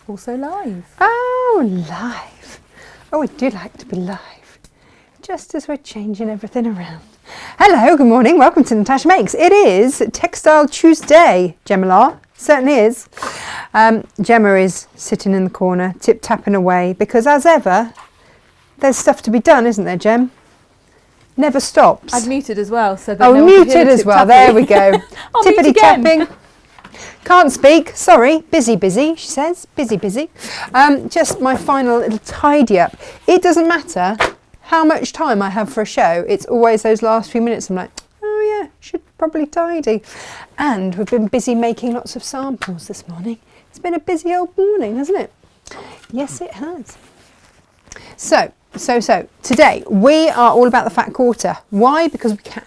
Also live. Oh, live. Oh, we do like to be live. Just as we're changing everything around. Hello, good morning. Welcome to Natasha Makes. It is Textile Tuesday, Gemma Law. Certainly is. Gemma is sitting in the corner, tip-tapping away, because as ever, there's stuff to be done, isn't there, Gem? Never stops. I've muted as well, so that oh, no one can muted hear the as well. tip-tapping. There we go. Tippity-tapping. Can't speak. Sorry. Busy, she says. Busy. Just my final little tidy up. It doesn't matter how much time I have for a show. It's always those last few minutes. I'm like, oh yeah, should probably tidy. And we've been busy making lots of samples this morning. It's been a busy old morning, hasn't it? Yes, it has. So, today we are all about the fat quarter. Why? Because we can.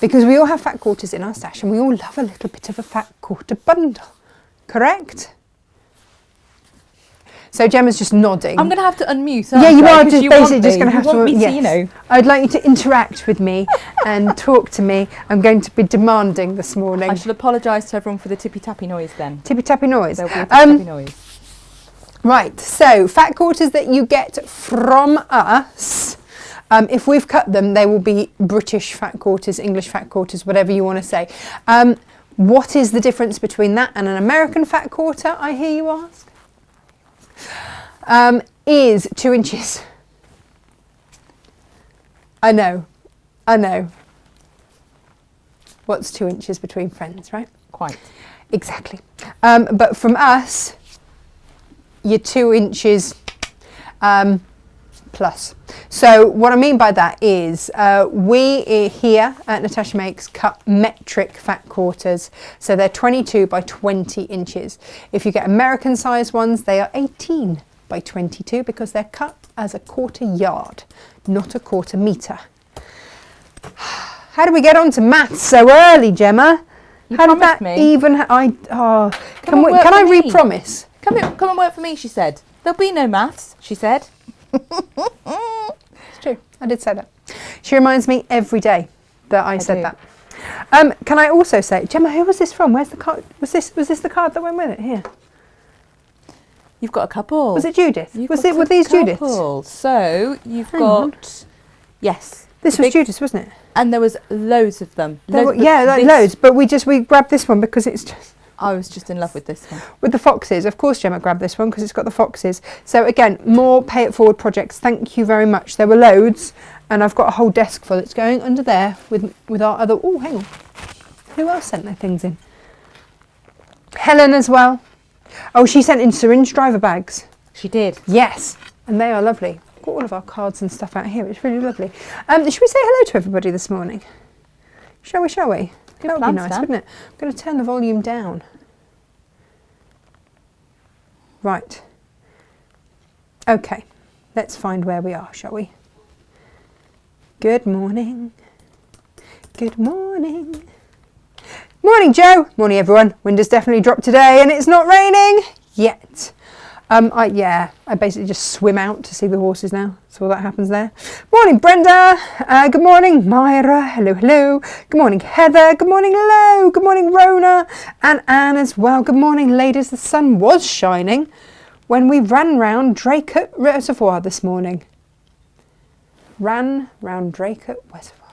Because we all have fat quarters in our stash and we all love a little bit of a fat quarter bundle. Correct? So Gemma's just nodding. I'm going to have to unmute. Yeah, you are just you basically just going to have want to. Me yes. to, you know. I'd like you to interact with me and talk to me. I'm going to be demanding this morning. I shall apologise to everyone for the tippy-tappy noise then. Tippy-tappy noise. There'll be a tippy-tappy noise. Right, so fat quarters that you get from us, if we've cut them, they will be British fat quarters, English fat quarters, whatever you want to say. What is the difference between that and an American fat quarter, I hear you ask? Is 2 inches. I know. What's 2 inches between friends, right? Quite. Exactly. But from us, you're 2 inches plus. So what I mean by that is we here at Natasha Makes cut metric fat quarters. So they're 22 by 20 inches. If you get American size ones, they are 18 by 22 because they're cut as a quarter yard, not a quarter metre. How do we get on to maths so early, Gemma? How did that even... Can I re-promise? Come and work for me, she said. There'll be no maths, she said. It's true. I did say that. She reminds me every day that I said that. Can I also say, Gemma, who was this from? Where's the card? Was this the card that went with it? Here. You've got a couple. Was it Judith? Were these Judiths? So you've Hang on. Yes. This was Judith's, wasn't it? And there was loads of them. Loads. But we grabbed this one because it's just... I was just in love with this one. With the foxes. Of course Gemma grabbed this one because it's got the foxes. So again, more pay it forward projects. Thank you very much. There were loads and I've got a whole desk full. It's going under there with our other... Oh, hang on. Who else sent their things in? Helen as well. Oh, she sent in syringe driver bags. She did. Yes. And they are lovely. I've got all of our cards and stuff out here. It's really lovely. Should we say hello to everybody this morning? Shall we? That would be nice, wouldn't it? I'm going to turn the volume down. Right. Okay. Let's find where we are, shall we? Good morning. Good morning. Morning, Joe. Morning, everyone. Wind has definitely dropped today and it's not raining yet. I basically just swim out to see the horses now. So all that happens there. Morning, Brenda. Good morning, Myra. Hello. Good morning, Heather. Good morning, Lo. Good morning, Rona. And Anne as well. Good morning, ladies. The sun was shining when we ran round Draycote Reservoir this morning. Ran round Draycote Reservoir.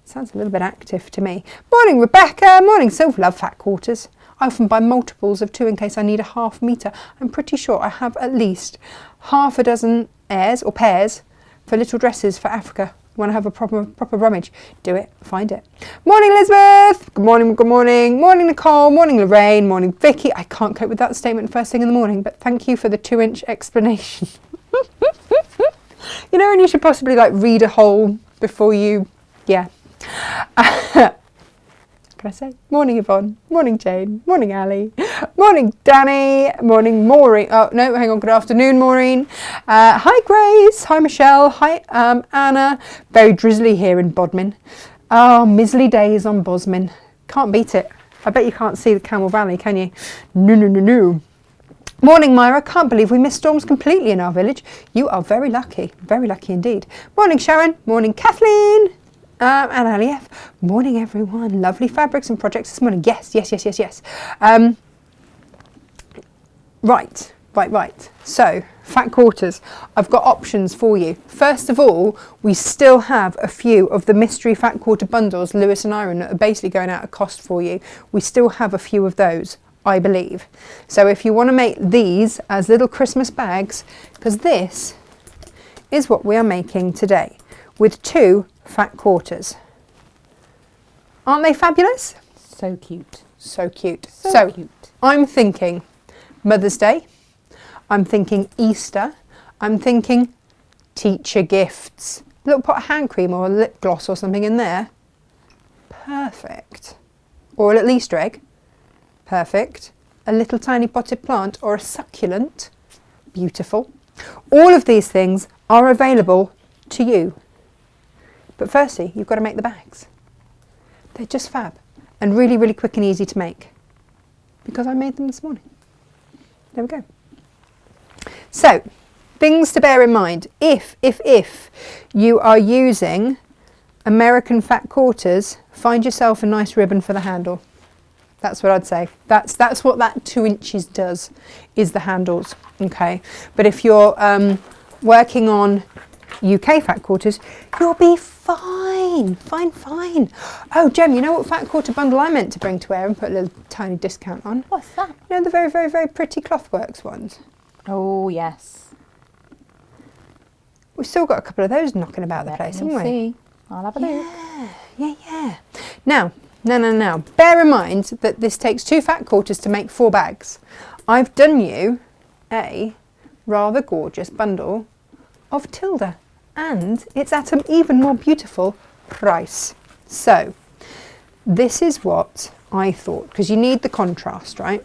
Sounds a little bit active to me. Morning, Rebecca. Morning, Sylvia. Love fat quarters. I often buy multiples of 2 in case I need a half metre. I'm pretty sure I have at least half a dozen pairs for little dresses for Africa. When I have a proper rummage, do it, find it. Morning, Elizabeth. Good morning. Morning, Nicole. Morning, Lorraine. Morning, Vicky. I can't cope with that statement first thing in the morning, but thank you for the 2-inch explanation. You know, and you should possibly read a whole before you, yeah. Can I say? Morning, Yvonne. Morning, Jane. Morning, Ali. Morning, Danny. Morning, Maureen. Oh, no, hang on. Good afternoon, Maureen. Hi, Grace. Hi, Michelle. Hi, Anna. Very drizzly here in Bodmin. Oh, mizzly days on Bosmin. Can't beat it. I bet you can't see the Camel Valley, can you? No. Morning, Myra. Can't believe we missed storms completely in our village. You are very lucky. Very lucky indeed. Morning, Sharon. Morning, Kathleen. And Alief. Morning, everyone. Lovely fabrics and projects this morning. Yes. Right. Right. So, fat quarters. I've got options for you. First of all, we still have a few of the mystery fat quarter bundles, Lewis and Iron, that are basically going out of cost for you. We still have a few of those, I believe. So if you want to make these as little Christmas bags, because this is what we are making today with 2 fat quarters. Aren't they fabulous? So cute. So cute. So cute. I'm thinking Mother's Day. I'm thinking Easter. I'm thinking teacher gifts. A little pot of hand cream or a lip gloss or something in there. Perfect. Or a little Easter egg. Perfect. A little tiny potted plant or a succulent. Beautiful. All of these things are available to you. But firstly, you've got to make the bags. They're just fab and really, really quick and easy to make because I made them this morning. There we go. So, things to bear in mind. If you are using American fat quarters, find yourself a nice ribbon for the handle. That's what I'd say. That's what that 2 inches does, is the handles. Okay. But if you're working on UK fat quarters, you'll be fine. Fine. Oh, Jem, you know what fat quarter bundle I meant to bring to wear and put a little tiny discount on? What's that? You know the very, very, very pretty Clothworks ones? Oh, yes. We've still got a couple of those knocking about the place, haven't we? See. I'll have a look. Yeah. Now, bear in mind that this takes 2 fat quarters to make 4 bags. I've done you a rather gorgeous bundle of Tilda, and it's at an even more beautiful price. So, this is what I thought, because you need the contrast, right?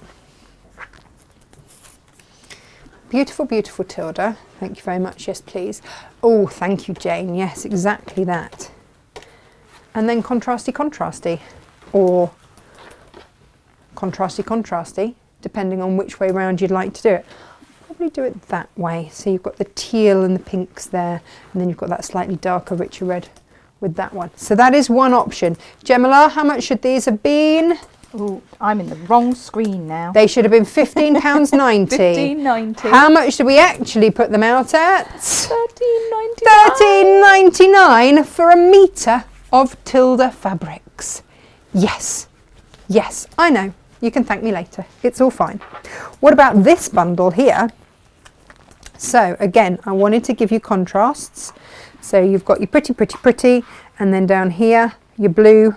Beautiful, beautiful Tilda. Thank you very much. Yes, please. Oh, thank you, Jane. Yes, exactly that. And then contrasty, contrasty. Or contrasty, contrasty, depending on which way round you'd like to do it. Probably do it that way. So you've got the teal and the pinks there, and then you've got that slightly darker, richer red with that one. So that is one option. Gemma, how much should these have been? Oh, I'm in the wrong screen now. They should have been £15.90. £15.90. How much did we actually put them out at? £13.99. £13.99 for a metre of Tilda fabrics. Yes, I know. You can thank me later. It's all fine. What about this bundle here? So again, I wanted to give you contrasts. So you've got your pretty, and then down here, your blue,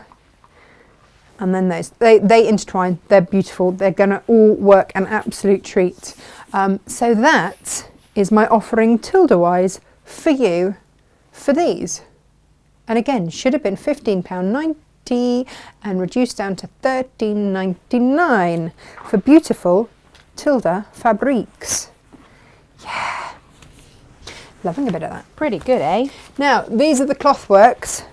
and then those. They intertwine. They're beautiful. They're going to all work an absolute treat. So that is my offering Tilda-wise for you for these. And again, should have been £15.90 and reduced down to £13.99 for beautiful Tilda fabrics. Yeah, loving a bit of that. Pretty good, eh? Now, these are the Clothworks.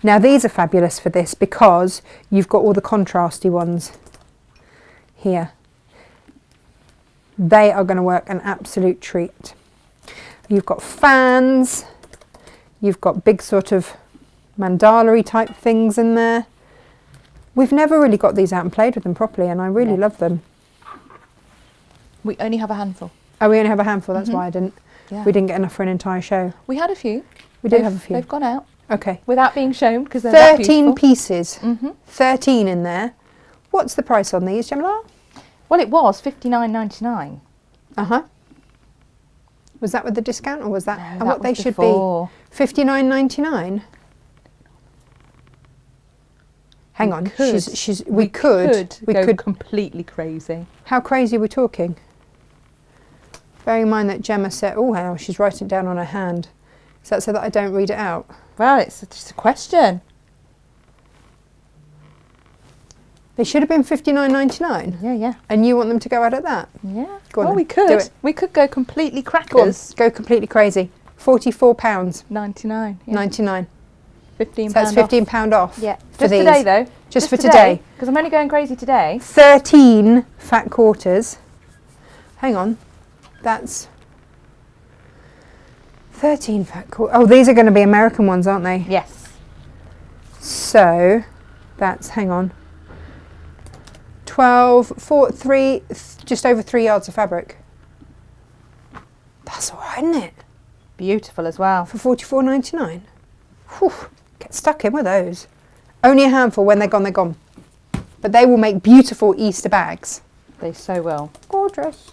Now, these are fabulous for this because you've got all the contrasty ones here. They are going to work an absolute treat. You've got fans. You've got big sort of mandala-y type things in there. We've never really got these out and played with them properly, and I really love them. We only have a handful. Oh, we only have a handful. That's why I didn't. Yeah. We didn't get enough for an entire show. We had a few. We did have a few. They've gone out. Okay. Without being shown because they're that 13 beautiful. pieces. 13 in there. What's the price on these, Gemma? Well, it was £59.99. Was that with the discount, or was that? No, and that what they was should before. be? £59.99. Hang on. We could go completely crazy. How crazy are we talking? Bearing in mind that Gemma said, oh, hang on, she's writing it down on her hand. Is that so that I don't read it out? Well, it's just a question. They should have been £59.99. Yeah. And you want them to go out at that? Yeah. Go on well, then, we do could. it. We could go completely Go on, crackers. go completely crazy. £44. 99. Yeah. 99. £15. So that's £15 off. Yeah. For Just these. today though. Just for today. Because I'm only going crazy today. 13 fat quarters. Hang on. That's 13 fat quarters. Oh, these are going to be American ones, aren't they? Yes. So that's, hang on, 12, 4, 3, just over 3 yards of fabric. That's all right, isn't it? Beautiful as well. For $44.99. Whew, get stuck in with those. Only a handful. When they're gone, they're gone. But they will make beautiful Easter bags. They so will. Gorgeous.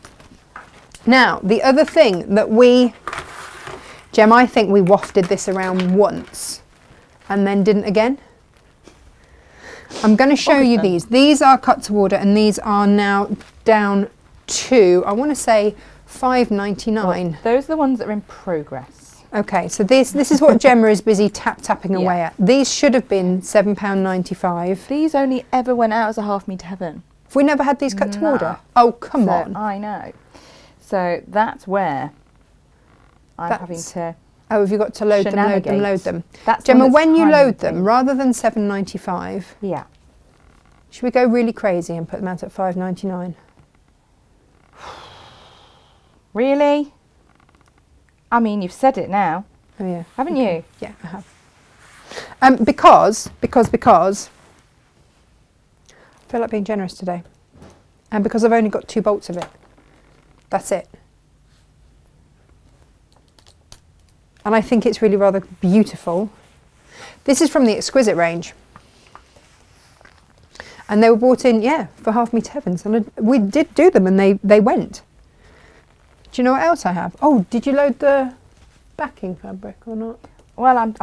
Now, the other thing that Gem, I think we wafted this around once and then didn't again. I'm going to show you these. These are cut to order and these are now down to, I want to say, $5.99. Well, those are the ones that are in progress. Okay, so this is what Gemma is busy tapping away at. These should have been £7.95. These only ever went out as a half metre heaven. Have we never had these cut to order? Oh, come on. I know. So that's where I'm having to... Oh, have you got to load them? That's Gemma, when you load them, rather than $7.95, yeah, should we go really crazy and put them out at $5.99? Really? I mean, you've said it now. Oh yeah, haven't you? Yeah, I have. Because I feel like being generous today, and because I've only got 2 bolts of it. That's it. And I think it's really rather beautiful. This is from the Exquisite range. And they were bought in, for half metre heavens. And we did do them and they went. Do you know what else I have? Oh, did you load the backing fabric or not? Well, I'm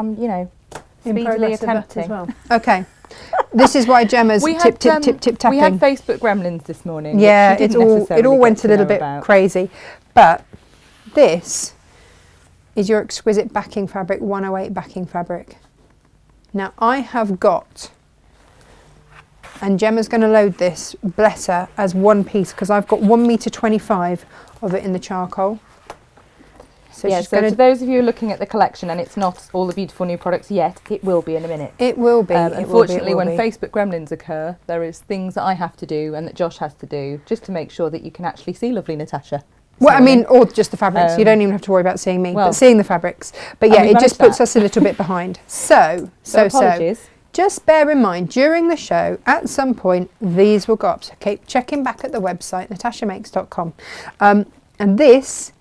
speedily attempting. As well. Okay. This is why Gemma's tip tapping. We had Facebook gremlins this morning. Yeah, it all went a little bit crazy. But this is your Exquisite backing fabric, 108 backing fabric. Now I have got, and Gemma's going to load this, bless her, as one piece because I've got 1.25 meters of it in the charcoal. So yeah, so to those of you looking at the collection and it's not all the beautiful new products yet, it will be in a minute. It will be. Unfortunately, when Facebook gremlins occur, there is things that I have to do and that Josh has to do just to make sure that you can actually see lovely Natasha. Well, I mean, or just the fabrics. You don't even have to worry about seeing me, but seeing the fabrics. But yeah, it just puts us a little bit behind. So, just bear in mind, during the show, at some point, these will go up. So keep checking back at the website, natashamakes.com. And this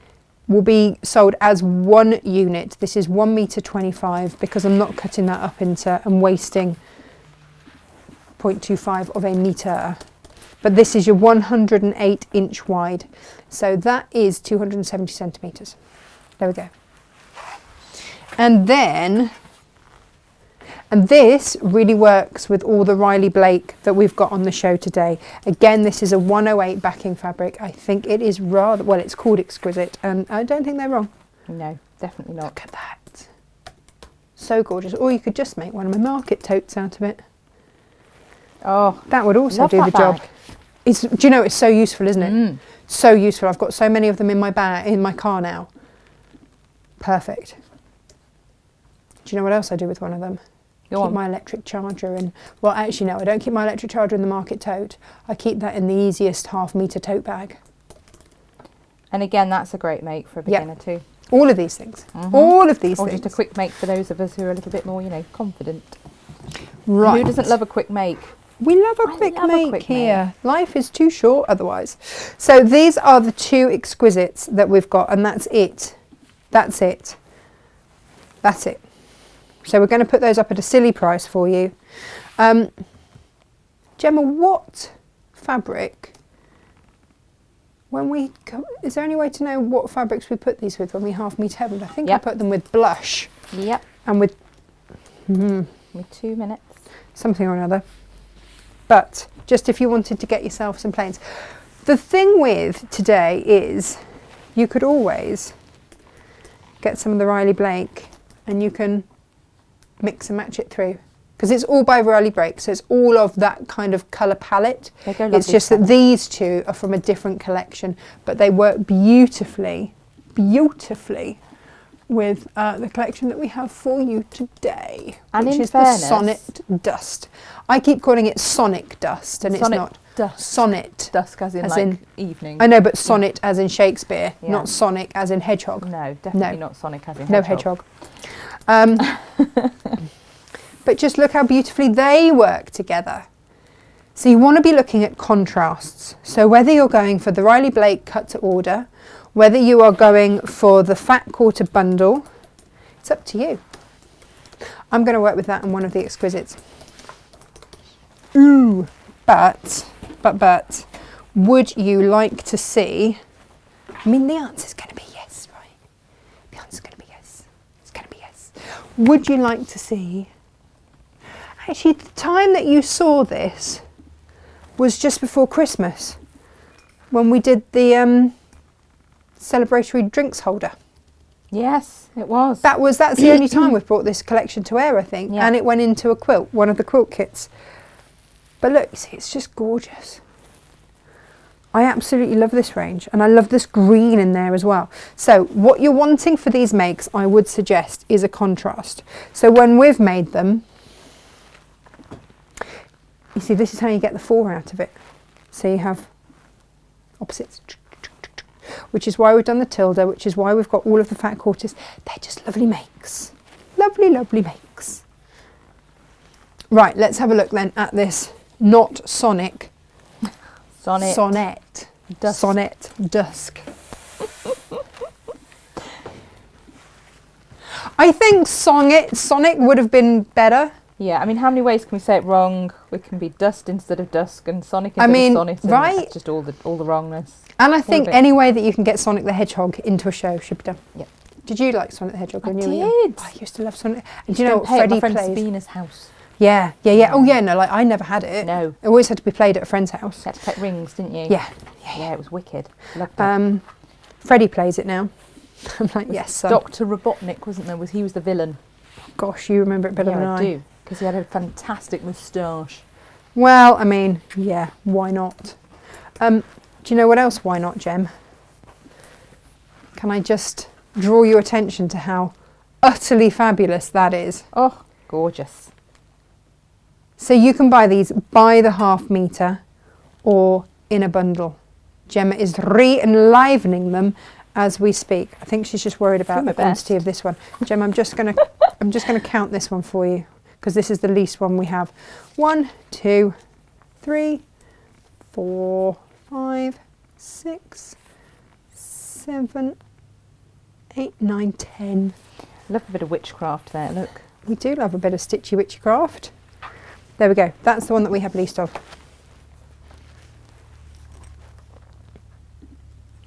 will be sold as one unit. This is 1.25 meters because I'm not cutting that up into and wasting 0.25 of a metre. But this is your 108 inch wide. So that is 270 centimetres. There we go. And this really works with all the Riley Blake that we've got on the show today. Again, this is a 108 backing fabric. I think it is rather, well, it's called Exquisite, and I don't think they're wrong. No, definitely not. Look at that. So gorgeous. Or you could just make one of my market totes out of it. Oh, that would also do the job. Do you know, it's so useful, isn't it? So useful. I've got so many of them in my bag, in my car now. Perfect. Do you know what else I do with one of them? Keep my electric charger in. Well, actually, no, I don't keep my electric charger in the market tote. I keep that in the easiest half-metre tote bag. And again, that's a great make for a beginner too. All of these things. All of these things. Or just a quick make for those of us who are a little bit more, confident. Right. Who doesn't love a quick make? We love a quick make here. Life is too short otherwise. So these are the 2 Exquisites that we've got, and that's it. That's it. That's it. So we're going to put those up at a silly price for you. Gemma, what fabric, is there any way to know what fabrics we put these with when we half meter heaven? I think I put them with blush. Yep. And with... with 2 minutes. Something or another. But just if you wanted to get yourself some plains. The thing with today is you could always get some of the Riley Blake and you can mix and match it through. Because it's all by Riley Blake, so it's all of that kind of colour palette. It's just that these 2 are from a different collection, but they work beautifully, beautifully with the collection that we have for you today, and which is the Sonnet Dust. I keep calling it Sonic Dust, and it's not. Sonnet. Dusk as in evening. I know, but sonnet as in Shakespeare, not Sonic as in hedgehog. No, definitely not Sonic as in hedgehog. No hedgehog. But just look how beautifully they work together. So you want to be looking at contrasts. So whether you're going for the Riley Blake cut to order, whether you are going for the fat quarter bundle, it's up to you. I'm going to work with that in one of the exquisites. Ooh, but, would you like to see, I mean, the answer's going to be yes, right? The answer's going to be yes. It's going to be yes. Would you like to see, actually, the time that you saw this was just before Christmas, when we did the celebratory drinks holder. Yes, it was. That's the only time we've brought this collection to air, I think. Yeah. And it went into a quilt, one of the quilt kits. But look, you see, it's just gorgeous. I absolutely love this range, and I love this green in there as well. So what you're wanting for these makes, I would suggest, is a contrast. So when we've made them, you see, this is how you get the 4 out of it. So you have opposites, which is why we've done the tilde, which is why we've got all of the fat quarters. They're just lovely makes. Lovely, lovely makes. Right, let's have a look then at this not Sonic. Sonnet. Sonnet. Dusk. Sonnet Dusk. I think Sonic would have been better. Yeah, I mean, how many ways can we say it wrong? We can be dust instead of dusk and Sonic instead of sonnet. And right? That's just all the wrongness. And I think any way that you can get Sonic the Hedgehog into a show should be done. Yeah. Did you like Sonic the Hedgehog when I you were young? did. I used to love Sonic. And do you know what Play at Freddie my friend plays? Sabina's house. Yeah. Oh yeah, no, like I never had it. No. It always had to be played at a friend's house. You had to play rings, didn't you? Yeah. Yeah, it was wicked. Loved it. Freddie plays it now. I'm like, yes, son. Dr. Robotnik, wasn't there? He was the villain. Gosh, you remember it better than Yeah, I I do, because he had a fantastic moustache. Well, I mean, yeah, why not? Do you know what else? Why not, Jem? Can I just draw your attention to how utterly fabulous that is? Oh, gorgeous. So you can buy these by the half metre or in a bundle. Gemma is re-enlivening them as we speak. I think she's just worried about the quantity of this one. Gemma, I'm just gonna count this one for you, because this is the least one we have. 1, 2, 3, 4, 5, 6, 7, 8, 9, 10. Love a bit of witchcraft there, look. We do love a bit of stitchy witchcraft. There we go. That's the one that we have least of.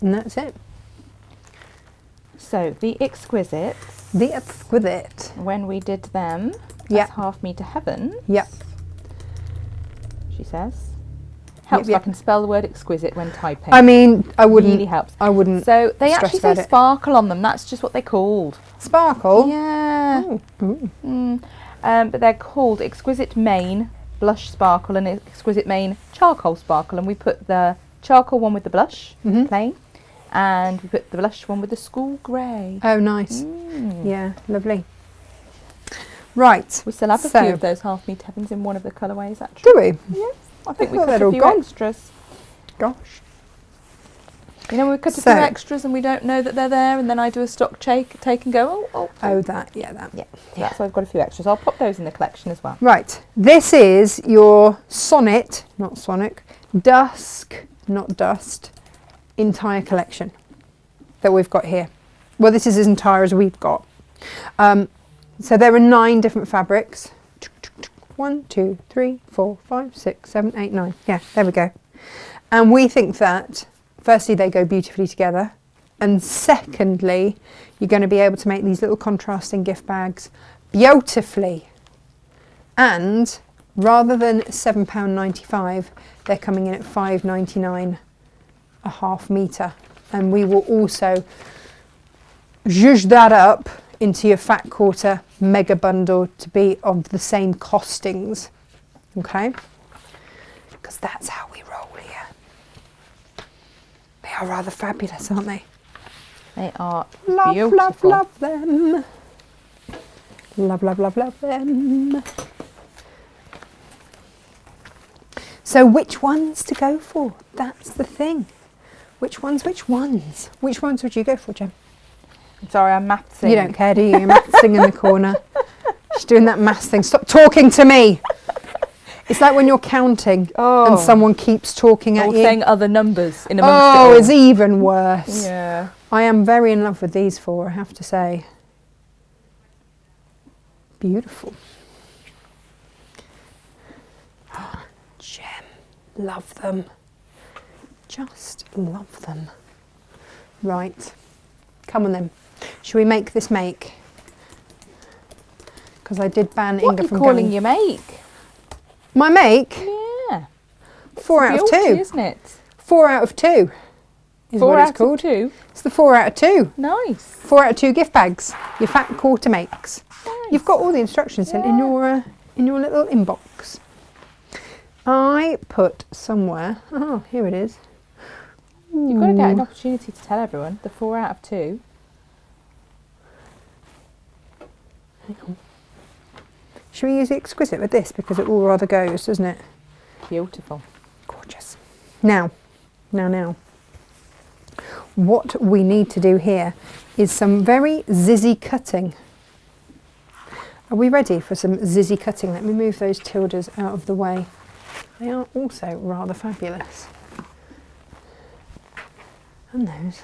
And that's it. So the exquisites. The exquisite. When we did them, Yeah. that's half me to heaven. Yep. She says. Helps Yep. if I can spell the word exquisite when typing. I mean, I wouldn't. Really helps. I wouldn't. So they stress actually say about it. sparkle on them. That's just what they're called. Sparkle. Yeah. Oh. Ooh. But they're called Exquisite Main Blush Sparkle and Exquisite Main Charcoal Sparkle. And we put the charcoal one with the blush, plain, and we put the blush one with the school grey. Oh, nice. Yeah, lovely. Right. We still have a So- few of those half meat heavens in one of the colourways, actually. Do we? Yes. I think we thought cut they'd a all few gone. extras. Gosh. You know, when we cut a So- few extras and we don't know that they're there, and then I do a stock take and go, Oh, that. Yeah, that. Yeah, that's why I've got a few extras. I'll pop those in the collection as well. Right. This is your Sonnet, not Sonic, Dusk, not Dust, entire collection that we've got here. Well, this is as entire as we've got. So there are 9 different fabrics. 1, 2, 3, 4, 5, 6, 7, 8, 9. Yeah, there we go. And we think that, firstly, they go beautifully together. And secondly, you're going to be able to make these little contrasting gift bags beautifully. And rather than £7.95, they're coming in at £5.99 a half metre. And we will also zhuzh that up into your fat quarter mega bundle to be of the same costings. Okay? Because that's how we roll here. They are rather fabulous, aren't they? They are Love, beautiful. love, love them. Love, love, love, love them. So which ones to go for? That's the thing. Which ones? Which ones? Which ones would you go for, Jem? I'm sorry, I'm mathsing. You don't care, do you? You're mathsing in the corner. She's doing that maths thing. Stop talking to me. It's like when you're counting Oh. and someone keeps talking at Or you. saying other numbers in amongst it Oh, all. it's even worse. Yeah. I am very in love with these four, I have to say. Beautiful. Gem. Love them. Just love them. Right. Come on then. Shall we make this make? Because I did ban What Inga are you from calling going. your make? My make? Yeah. 4 out of Beauty, 2. isn't it? 4 out of 2 is 4 what out it's called. of 2. It's the 4 out of 2. Nice. 4 out of 2 gift bags. Your fat quarter makes. Nice. You've got all the instructions in your little inbox. I put somewhere. Oh, here it is. You've got to get an Ooh. opportunity to tell everyone the 4 out of 2. Hang on. Should we use the exquisite with this because it all rather goes, doesn't it? Beautiful. Gorgeous. Now. What we need to do here is some very zizzy cutting. Are we ready for some zizzy cutting? Let me move those tildes out of the way. They are also rather fabulous. And those.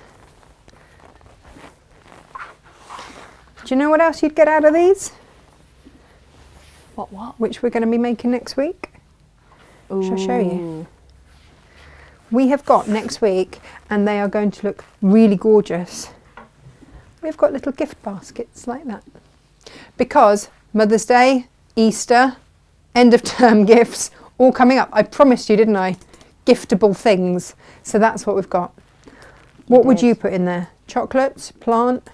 Do you know what else you'd get out of these? What? Which we're going to be making next week? Shall I show you? Ooh. We have got next week, and they are going to look really gorgeous. We've got little gift baskets like that. Because Mother's Day, Easter, end of term gifts, all coming up. I promised you, didn't I? Giftable things. So that's what we've got. What would you put in there? Chocolates, plant,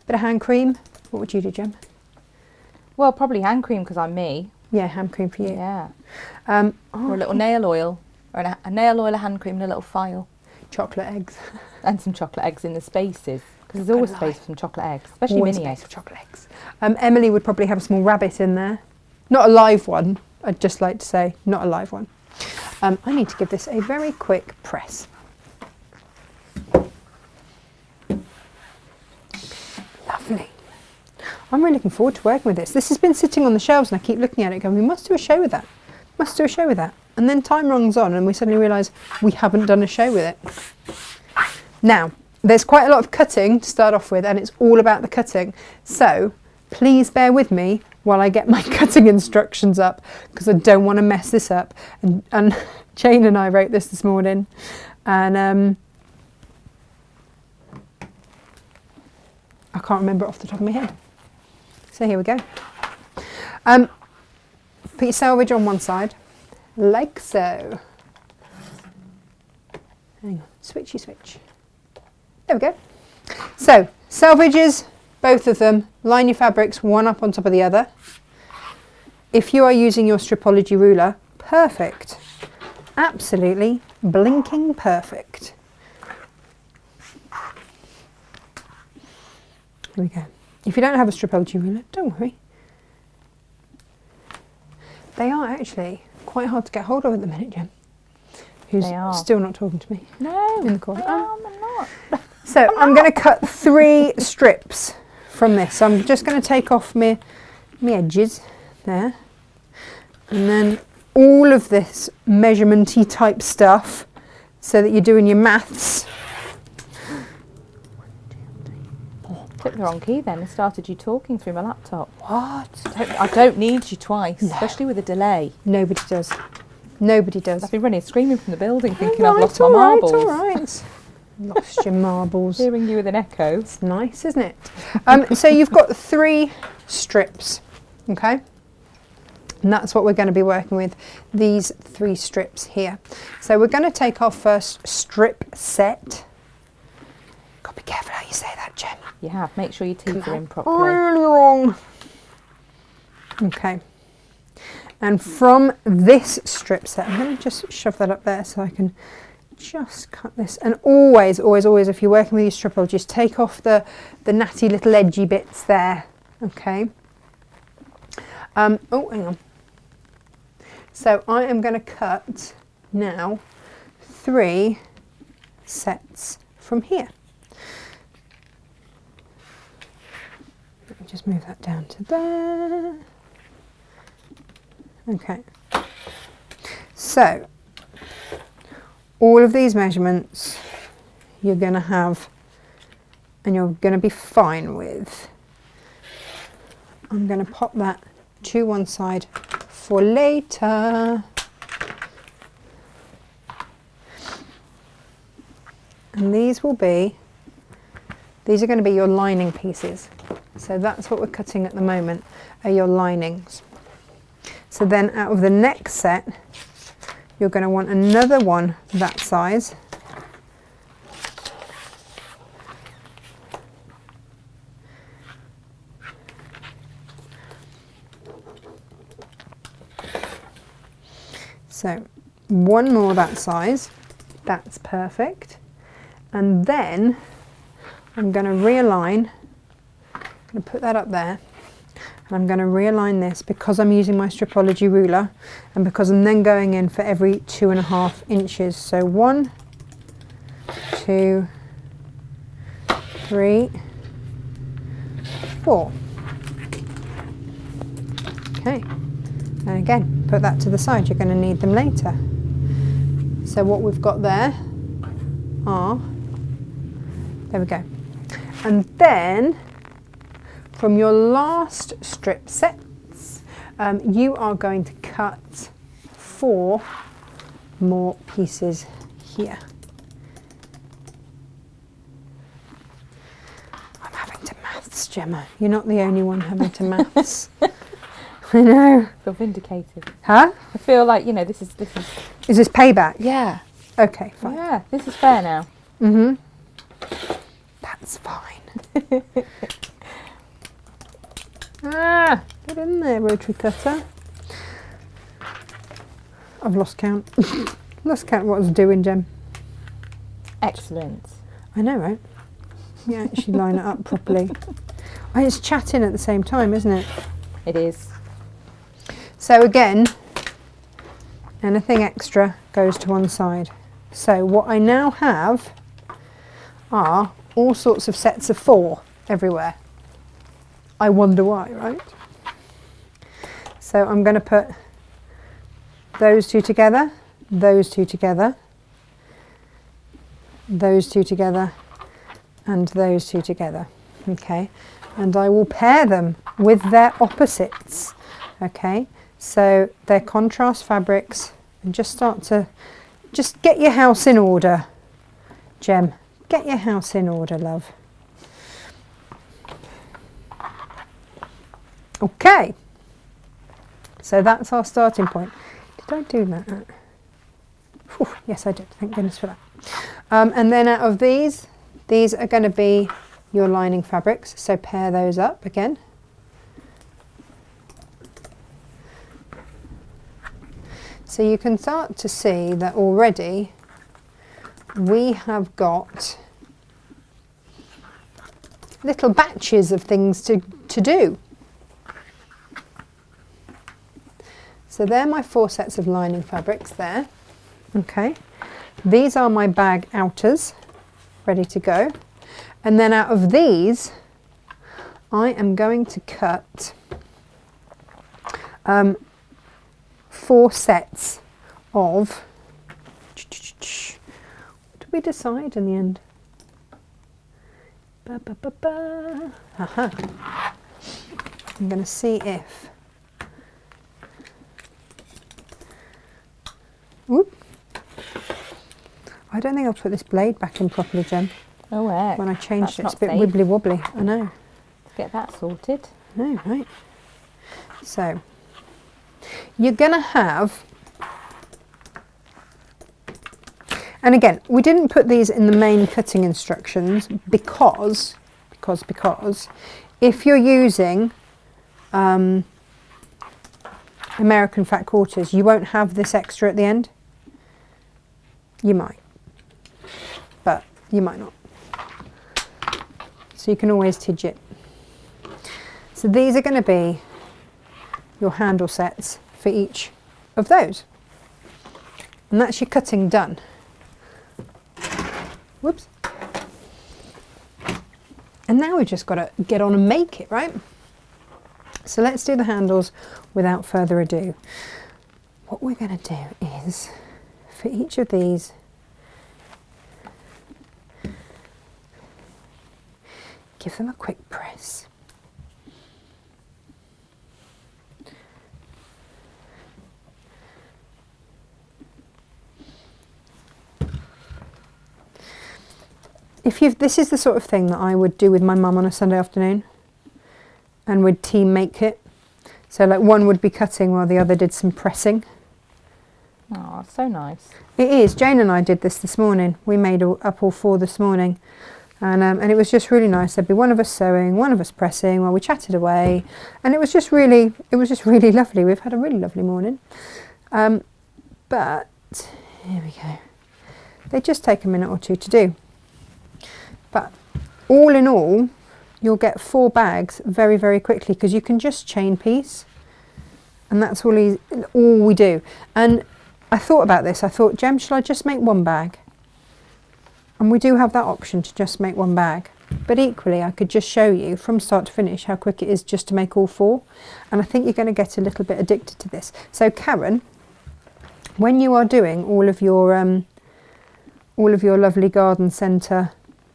bit of hand cream. What would you do, Jem? Well, probably hand cream because I'm me. Yeah, hand cream for you. Yeah. Oh, Or a little nail oil. Or a nail oil, a hand cream and a little file. chocolate eggs. And some chocolate eggs in the spaces. Because there's always space for some chocolate eggs. Especially Always mini space eggs. for chocolate eggs. Emily would probably have a small rabbit in there. Not a live one, I'd just like to say. Not a live one. I need to give this a very quick press. Lovely. I'm really looking forward to working with this. This has been sitting on the shelves and I keep looking at it going, we must do a show with that. Must do a show with that. And then time runs on and we suddenly realise we haven't done a show with it. Now, there's quite a lot of cutting to start off with and it's all about the cutting. So please bear with me while I get my cutting instructions up because I don't want to mess this up. And Jane and I wrote this morning and I can't remember it off the top of my head. So here we go. Put your selvage on one side, like so. Hang on, switchy switch. There we go. So, selvages, both of them, line your fabrics one up on top of the other. If you are using your Stripology ruler, perfect. Absolutely blinking perfect. Here we go. If you don't have a Stripology ruler, don't worry. They are actually quite hard to get hold of at the minute, Jem. Who's They are. still not talking to me No, in the corner. I'm not. So I'm going to cut 3 strips from this. So I'm just going to take off my edges there. And then all of this measurement-y type stuff so that you're doing your maths. Clicked the wrong key then and started you talking through my laptop. What? I don't need you twice, especially with a delay. Nobody does. Nobody does. I've been running screaming from the building thinking All I've right, lost my all right, marbles. all right. Lost your marbles. Hearing you with an echo. It's nice, isn't it? So you've got 3 strips, okay? And that's what we're going to be working with, these 3 strips here. So we're going to take our first strip set. Got to be careful how you say that, Jem. You have. Make sure your teeth are in properly. Really wrong. Okay. And from this strip set, I'm going to just shove that up there so I can just cut this. And always, always, always, if you're working with your Stripology, just take off the natty little edgy bits there. Okay. Oh, hang on. So I am going to cut now 3 sets from here. Let me just move that down to there. Okay. So all of these measurements you're going to have and you're going to be fine with. I'm going to pop that to one side for later. And these are going to be your lining pieces. So that's what we're cutting at the moment, are your linings. So then out of the next set, you're going to want another one that size. So one more that size, that's perfect. And then I'm going to realign, I'm going to put that up there, and I'm going to realign this because I'm using my Stripology ruler and because I'm then going in for every 2.5 inches. So 1, 2, 3, 4. Okay, and again, put that to the side, you're going to need them later. So what we've got there are, there we go. And then from your last strip sets, you are going to cut 4 more pieces here. I'm having to maths, Gemma. You're not the only one having to maths. I know. I feel vindicated. Huh? I feel like, you know, this is. Is this payback? Yeah. Okay, fine. Yeah, this is fair now. Mm-hmm. That's fine. Ah, get in there, rotary cutter. I've lost count. Lost count what I was doing, Jem. Excellent. I know, right? Yeah, actually line it up properly. Oh, it's chatting at the same time, isn't it? It is. So again, anything extra goes to one side. So what I now have are all sorts of sets of 4 everywhere. I wonder why, right? So I'm going to put those 2 together, those 2 together, those 2 together, and those 2 together. Okay, and I will pair them with their opposites. Okay, so they're contrast fabrics, and just get your house in order, Jem. Get your house in order, love. Okay, so that's our starting point. Did I do that? Whew, yes, I did. Thank goodness for that. And then out of these are going to be your lining fabrics. So pair those up again. So you can start to see that already we have got little batches of things to do. So they're my 4 sets of lining fabrics there. Okay, these are my bag outers ready to go. And then out of these, I am going to cut 4 sets of, what did we decide in the end? Aha. I'm going to see if, whoop. I don't think I'll put this blade back in properly, Jen. Oh, heck. When I changed That's it, it's a bit not safe. wibbly wobbly. I know. Let's get that sorted. I know, right? So, you're going to have, and again, we didn't put these in the main cutting instructions because if you're using American fat quarters, you won't have this extra at the end. You might, but you might not. So you can always tidge it. So these are going to be your handle sets for each of those. And that's your cutting done. Whoops. And now we've just got to get on and make it, right? So let's do the handles without further ado. what we're going to do is, for each of these, give them a quick press. This is the sort of thing that I would do with my mum on a Sunday afternoon, and we'd team make it. So like one would be cutting while the other did some pressing. Oh, so nice. It is. Jane and I did this morning. We made up all 4 this morning, and it was just really nice. There'd be one of us sewing, one of us pressing, while we chatted away, and it was just really lovely. We've had a really lovely morning. But here we go. They just take a minute or 2 to do. But all in all, you'll get 4 bags very, very quickly, because you can just chain piece, and that's all we do. And I thought about this. I thought, Jem, shall I just make 1 bag? And we do have that option to just make 1 bag. But equally, I could just show you from start to finish how quick it is just to make all 4. And I think you're going to get a little bit addicted to this. So Karen, when you are doing all of your lovely garden centre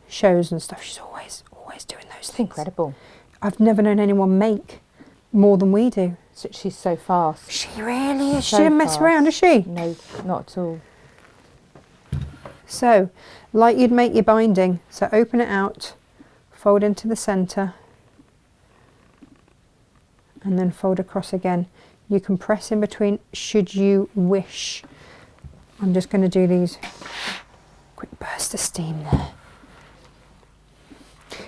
shows and stuff, she's always doing those things. Incredible. I've never known anyone make more than we do. She's so fast. She really is. So She doesn't mess around, does she? No, not at all. So, like you'd make your binding, so open it out, fold into the centre, and then fold across again. You can press in between should you wish. I'm just going to do these quick burst of steam there.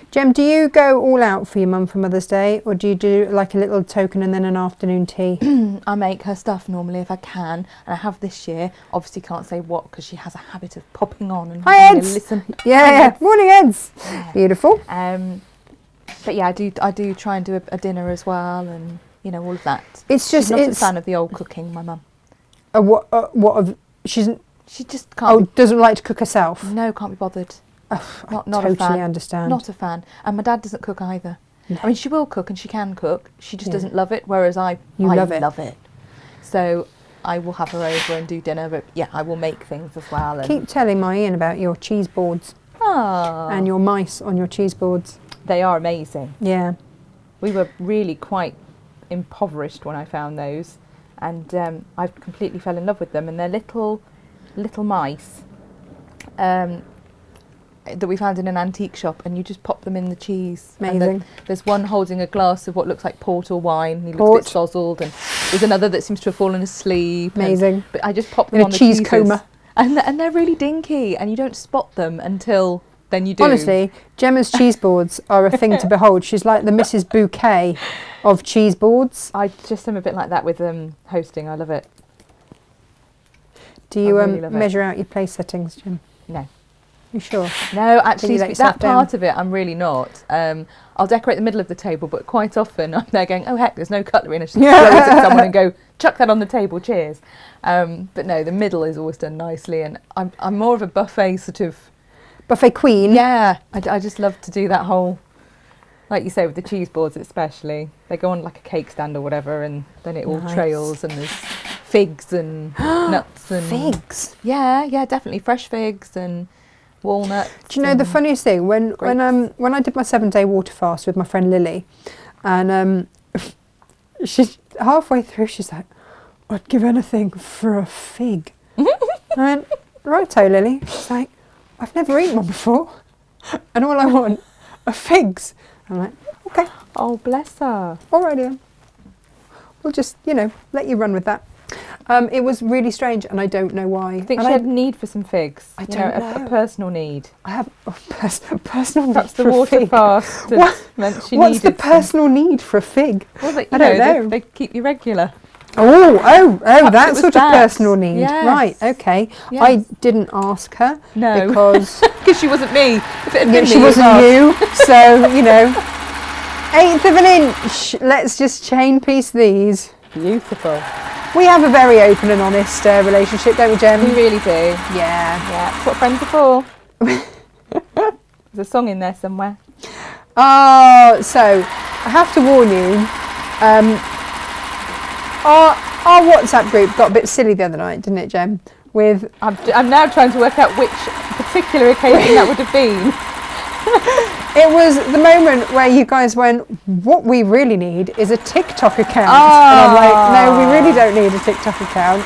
Jem, do you go all out for your mum for Mother's Day, or do you do like a little token and then an afternoon tea? I make her stuff normally if I can, and I have this year. Obviously can't say what, because she has a habit of popping on and Hi, having Eds. a listen. Yeah, Hi, yeah. Eds. Morning, Eds. Yeah. Beautiful. But yeah, I do try and do a dinner as well, and all of that. It's just She's not a fan of the old cooking, my mum. She just can't. Doesn't like to cook herself. No, can't be bothered. Not totally a fan. understand. Not a fan. And my dad doesn't cook either. No. I mean, she will cook and she can cook. She just Yeah. doesn't love it, whereas I love it. So I will have her over and do dinner, but yeah, I will make things as well. And Keep telling my Ian about your cheese boards and your mice on your cheese boards. They are amazing. Yeah. We were really quite impoverished when I found those, and I completely fell in love with them. And they're little mice that we found in an antique shop, and you just pop them in the cheese. Amazing. There's one holding a glass of what looks like port or wine. He looks a bit sozzled, and there's another that seems to have fallen asleep. Amazing. But I just pop them In on a the cheese cheeses. coma. And they're really dinky, and you don't spot them until then you do. Honestly, Gemma's cheese boards are a thing to behold. She's like the Mrs. Bouquet of cheese boards. I just am a bit like that with hosting. I love it. Do you really love it. measure out your place settings, Gem? No. You sure? No, actually, let yourself that part of it, I'm really not. I'll decorate the middle of the table, but quite often I'm there going, oh, heck, there's no cutlery, and I just throw it at someone and go, chuck that on the table, cheers. But no, the middle is always done nicely, and I'm more of a buffet sort of... Buffet queen? Yeah, I just love to do that whole, like you say, with the cheese boards especially. They go on like a cake stand or whatever, and then it all trails, and there's figs and nuts. And Figs? Yeah, definitely. Fresh figs and... walnuts. Do you know the funniest thing? When I did my 7-day water fast with my friend Lily, and she's halfway through, she's like, I'd give anything for a fig. I went, righto, Lily. She's like, I've never eaten one before, and all I want are figs. I'm like, okay. Oh, bless her. All right, then. We'll just, let you run with that. It was really strange, and I don't know why. I think she had a need for some figs. I don't know. A personal need. I have a personal need. Perhaps the for a water fig. fast meant she What's needed the personal need for a fig? Well, I don't know. They keep you regular. Oh, Perhaps that it was sort of that. personal need. Yes. Right, okay. Yes. I didn't ask her No. because Because she wasn't me. If it had been she me, wasn't you'd you. So, 1/8 of an inch. Let's just chain piece these. ask. Beautiful. We have a very open and honest relationship, don't we, Jem? We really do. Yeah. Yeah, that's what friends are for. There's a song in there somewhere. Oh, so I have to warn you. Our WhatsApp group got a bit silly the other night, didn't it, Jem? With I'm now trying to work out which particular occasion that would have been. it was the moment where you guys went, what we really need is a TikTok account. Oh. And I'm like, no, we really don't need a TikTok account.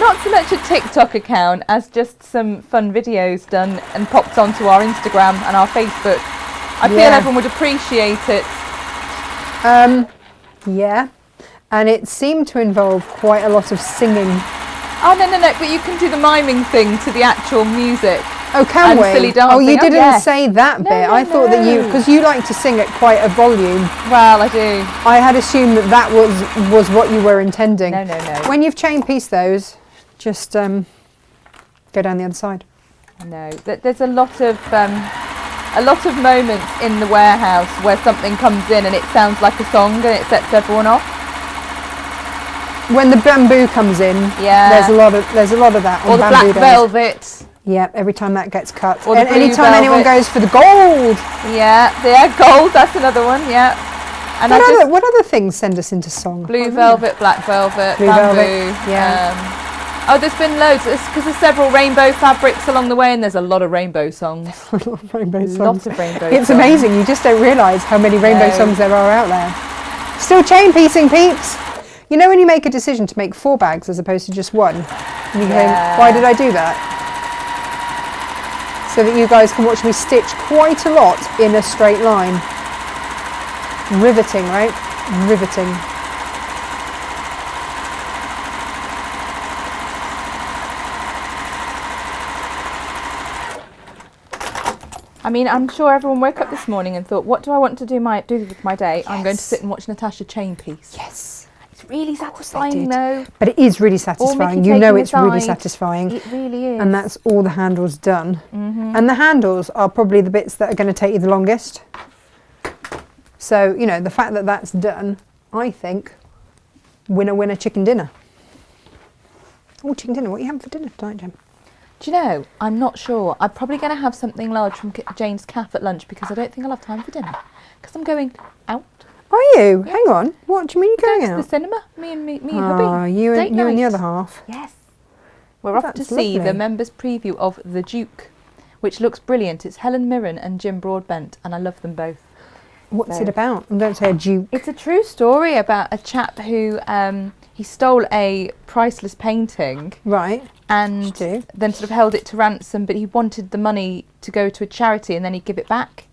Not so much a TikTok account as just some fun videos done and popped onto our Instagram and our Facebook. I feel everyone would appreciate it. Yeah. And it seemed to involve quite a lot of singing. Oh, no, but you can do the miming thing to the actual music. Oh, can and we? Silly dancing. Oh, you didn't yes. say that No, bit. no, I thought that you, no. because you like to sing at quite a volume. Well, I do. I had assumed that that was what you were intending. No. When you've chain pieced those, just go down the other side. No, there's a lot of moments in the warehouse where something comes in and it sounds like a song and it sets everyone off. When the bamboo comes in, there's a lot of that. Or the black velvet. Yeah, every time that gets cut. Or the blue anytime velvet. anyone goes for the gold. Yeah, gold. That's another one. Yeah. And what other things send us into song? Blue velvet, black velvet, blue bamboo. velvet. Yeah. There's been loads. It's because there's several rainbow fabrics along the way, and there's a lot of rainbow songs. A lot of rainbow songs. Lots of rainbow songs. It's amazing. You just don't realise how many rainbow songs there are out there. Still chain piecing, peeps. You know when you make a decision to make 4 bags as opposed to just one, and you go, why did I do that? So that you guys can watch me stitch quite a lot in a straight line. Riveting, right? Riveting. I mean, I'm sure everyone woke up this morning and thought, what do I want to do with my day? Yes. I'm going to sit and watch Natasha chain piece. Yes. It's really satisfying though. But it is really satisfying. You know it's really satisfying. It really is. And that's all the handles done. Mm-hmm. And the handles are probably the bits that are going to take you the longest. So, you know, the fact that that's done, I think, winner, chicken dinner. Oh, chicken dinner. What are you having for dinner tonight, Jem? Do you know, I'm not sure. I'm probably going to have something large from Jane's Cafe at lunch because I don't think I'll have time for dinner. Because I'm going out. Are you? Yeah. Hang on. What do you mean you're going out? To the cinema. Me and hubby. You and the other half. Yes. We're off to see the members' preview of The Duke, which looks brilliant. It's Helen Mirren and Jim Broadbent, and I love them both. What's it about? And don't say a duke. It's a true story about a chap who he stole a priceless painting. Right. And then sort of held it to ransom, but he wanted the money to go to a charity and then he'd give it back.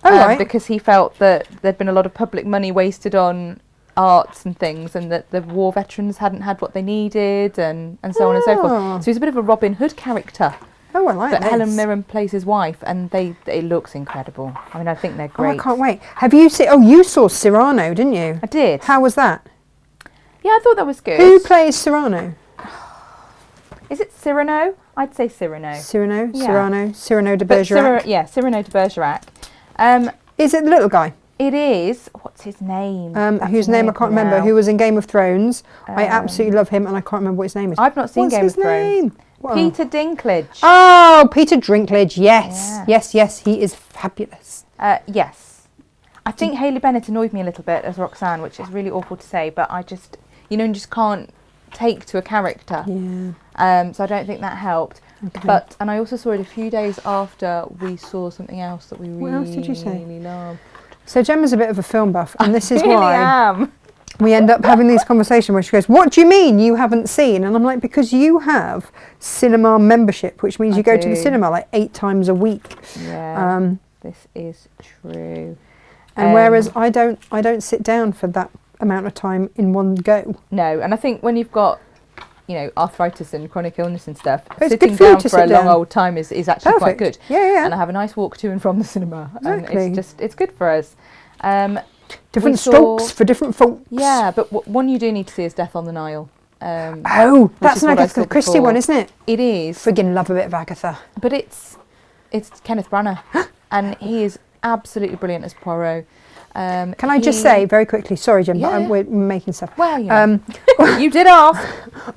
Right. Because he felt that there'd been a lot of public money wasted on arts and things, and that the war veterans hadn't had what they needed, and so on and so forth. So he's a bit of a Robin Hood character. Oh, I like that. But Helen Mirren plays his wife, and it looks incredible. I mean, I think they're great. Oh, I can't wait. Have you seen? Oh, you saw Cyrano, didn't you? I did. How was that? Yeah, I thought that was good. Who plays Cyrano? Is it Cyrano? I'd say Cyrano. Cyrano? Yeah. Cyrano de Bergerac? Cyrano de Bergerac. Is it the little guy? It is. What's his name? Whose name I can't remember. Who was in Game of Thrones. I absolutely love him, and I can't remember what his name is. I've not seen Game of Thrones. Peter Dinklage. Oh, Peter Dinklage. Yes, yes, he is fabulous. Yes, I think Hayley Bennett annoyed me a little bit as Roxanne, which is really awful to say, but I just, you just can't take to a character. Yeah. So I don't think that helped. Okay. And I also saw it a few days after we saw something else that we what else did you say? really loved. So Gemma's a bit of a film buff, and this is I really why am. we end up having these conversations where she goes, "What do you mean you haven't seen?" And I'm like, "Because you have cinema membership, which means you go to the cinema like 8 times a week." Yeah. This is true. And whereas I don't sit down for that amount of time in one go. No, and I think when you've got arthritis and chronic illness and stuff, it's sitting good for you down to for a sit long down. old time is actually quite good. Yeah. And I have a nice walk to and from the cinema. Exactly. And it's good for us. Different strokes for different folks. Yeah, but one you do need to see is Death on the Nile. That's an Agatha Christie one, isn't it? It is. Friggin' love a bit of Agatha. But it's Kenneth Branagh, and he is absolutely brilliant as Poirot. Can I just say very quickly, sorry Jem, but we're making stuff. Well, you did ask.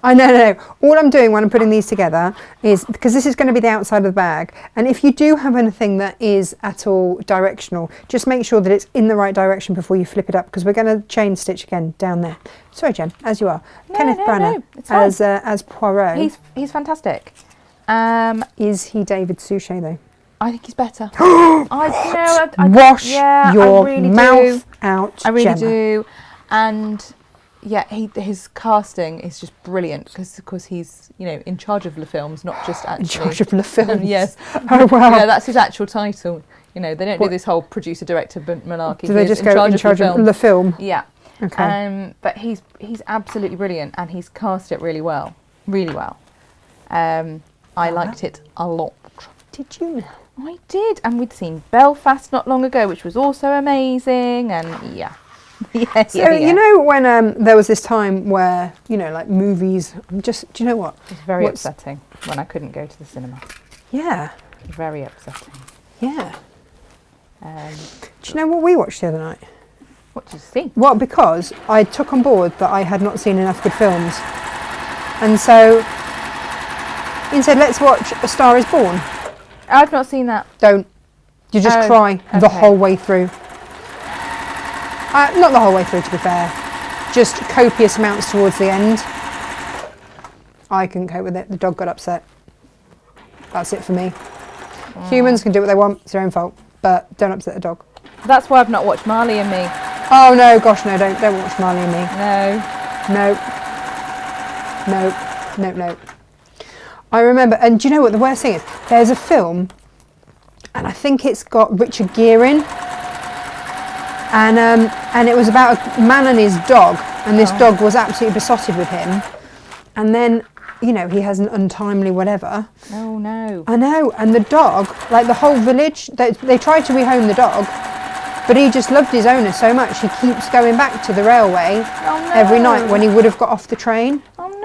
I know, no. All I'm doing when I'm putting these together is, because this is going to be the outside of the bag, and if you do have anything that is at all directional, just make sure that it's in the right direction before you flip it up, because we're going to chain stitch again down there. Sorry Jem, as you are. Kenneth Branagh as Poirot. He's fantastic. Is he David Suchet though? I think he's better. Wash your mouth out, I really Gemma. do. And yeah, his casting is just brilliant because he's, in charge of Le Films, not just actually... In charge of Le Films? Yes. Oh, wow. Yeah, that's his actual title. They don't do this whole producer-director malarkey. Do they just go in charge of Le Film? Yeah. Okay. But he's absolutely brilliant, and he's cast it really well. Really well. I liked it a lot. Did you know? I did, and we'd seen Belfast not long ago, which was also amazing, and yeah. You know when there was this time where, like movies, do you know what? It was very upsetting when I couldn't go to the cinema. Yeah. Very upsetting. Yeah. Do you know what we watched the other night? What did you see? Well, because I took on board that I had not seen enough good films. And so he said, let's watch A Star is Born. I've not seen that. Don't. You just cry the whole way through. Not the whole way through, to be fair. Just copious amounts towards the end. I couldn't cope with it. The dog got upset. That's it for me. Humans can do what they want. It's their own fault. But don't upset the dog. That's why I've not watched Marley and Me. Oh, no. Gosh, no. Don't watch Marley and Me. No. I remember, and do you know what the worst thing is? There's a film, and I think it's got Richard Gere in, and it was about a man and his dog, and this dog was absolutely besotted with him, and then, he has an untimely whatever. Oh no. I know, and the dog, like the whole village, they tried to rehome the dog, but he just loved his owner so much, he keeps going back to the railway every night when he would have got off the train.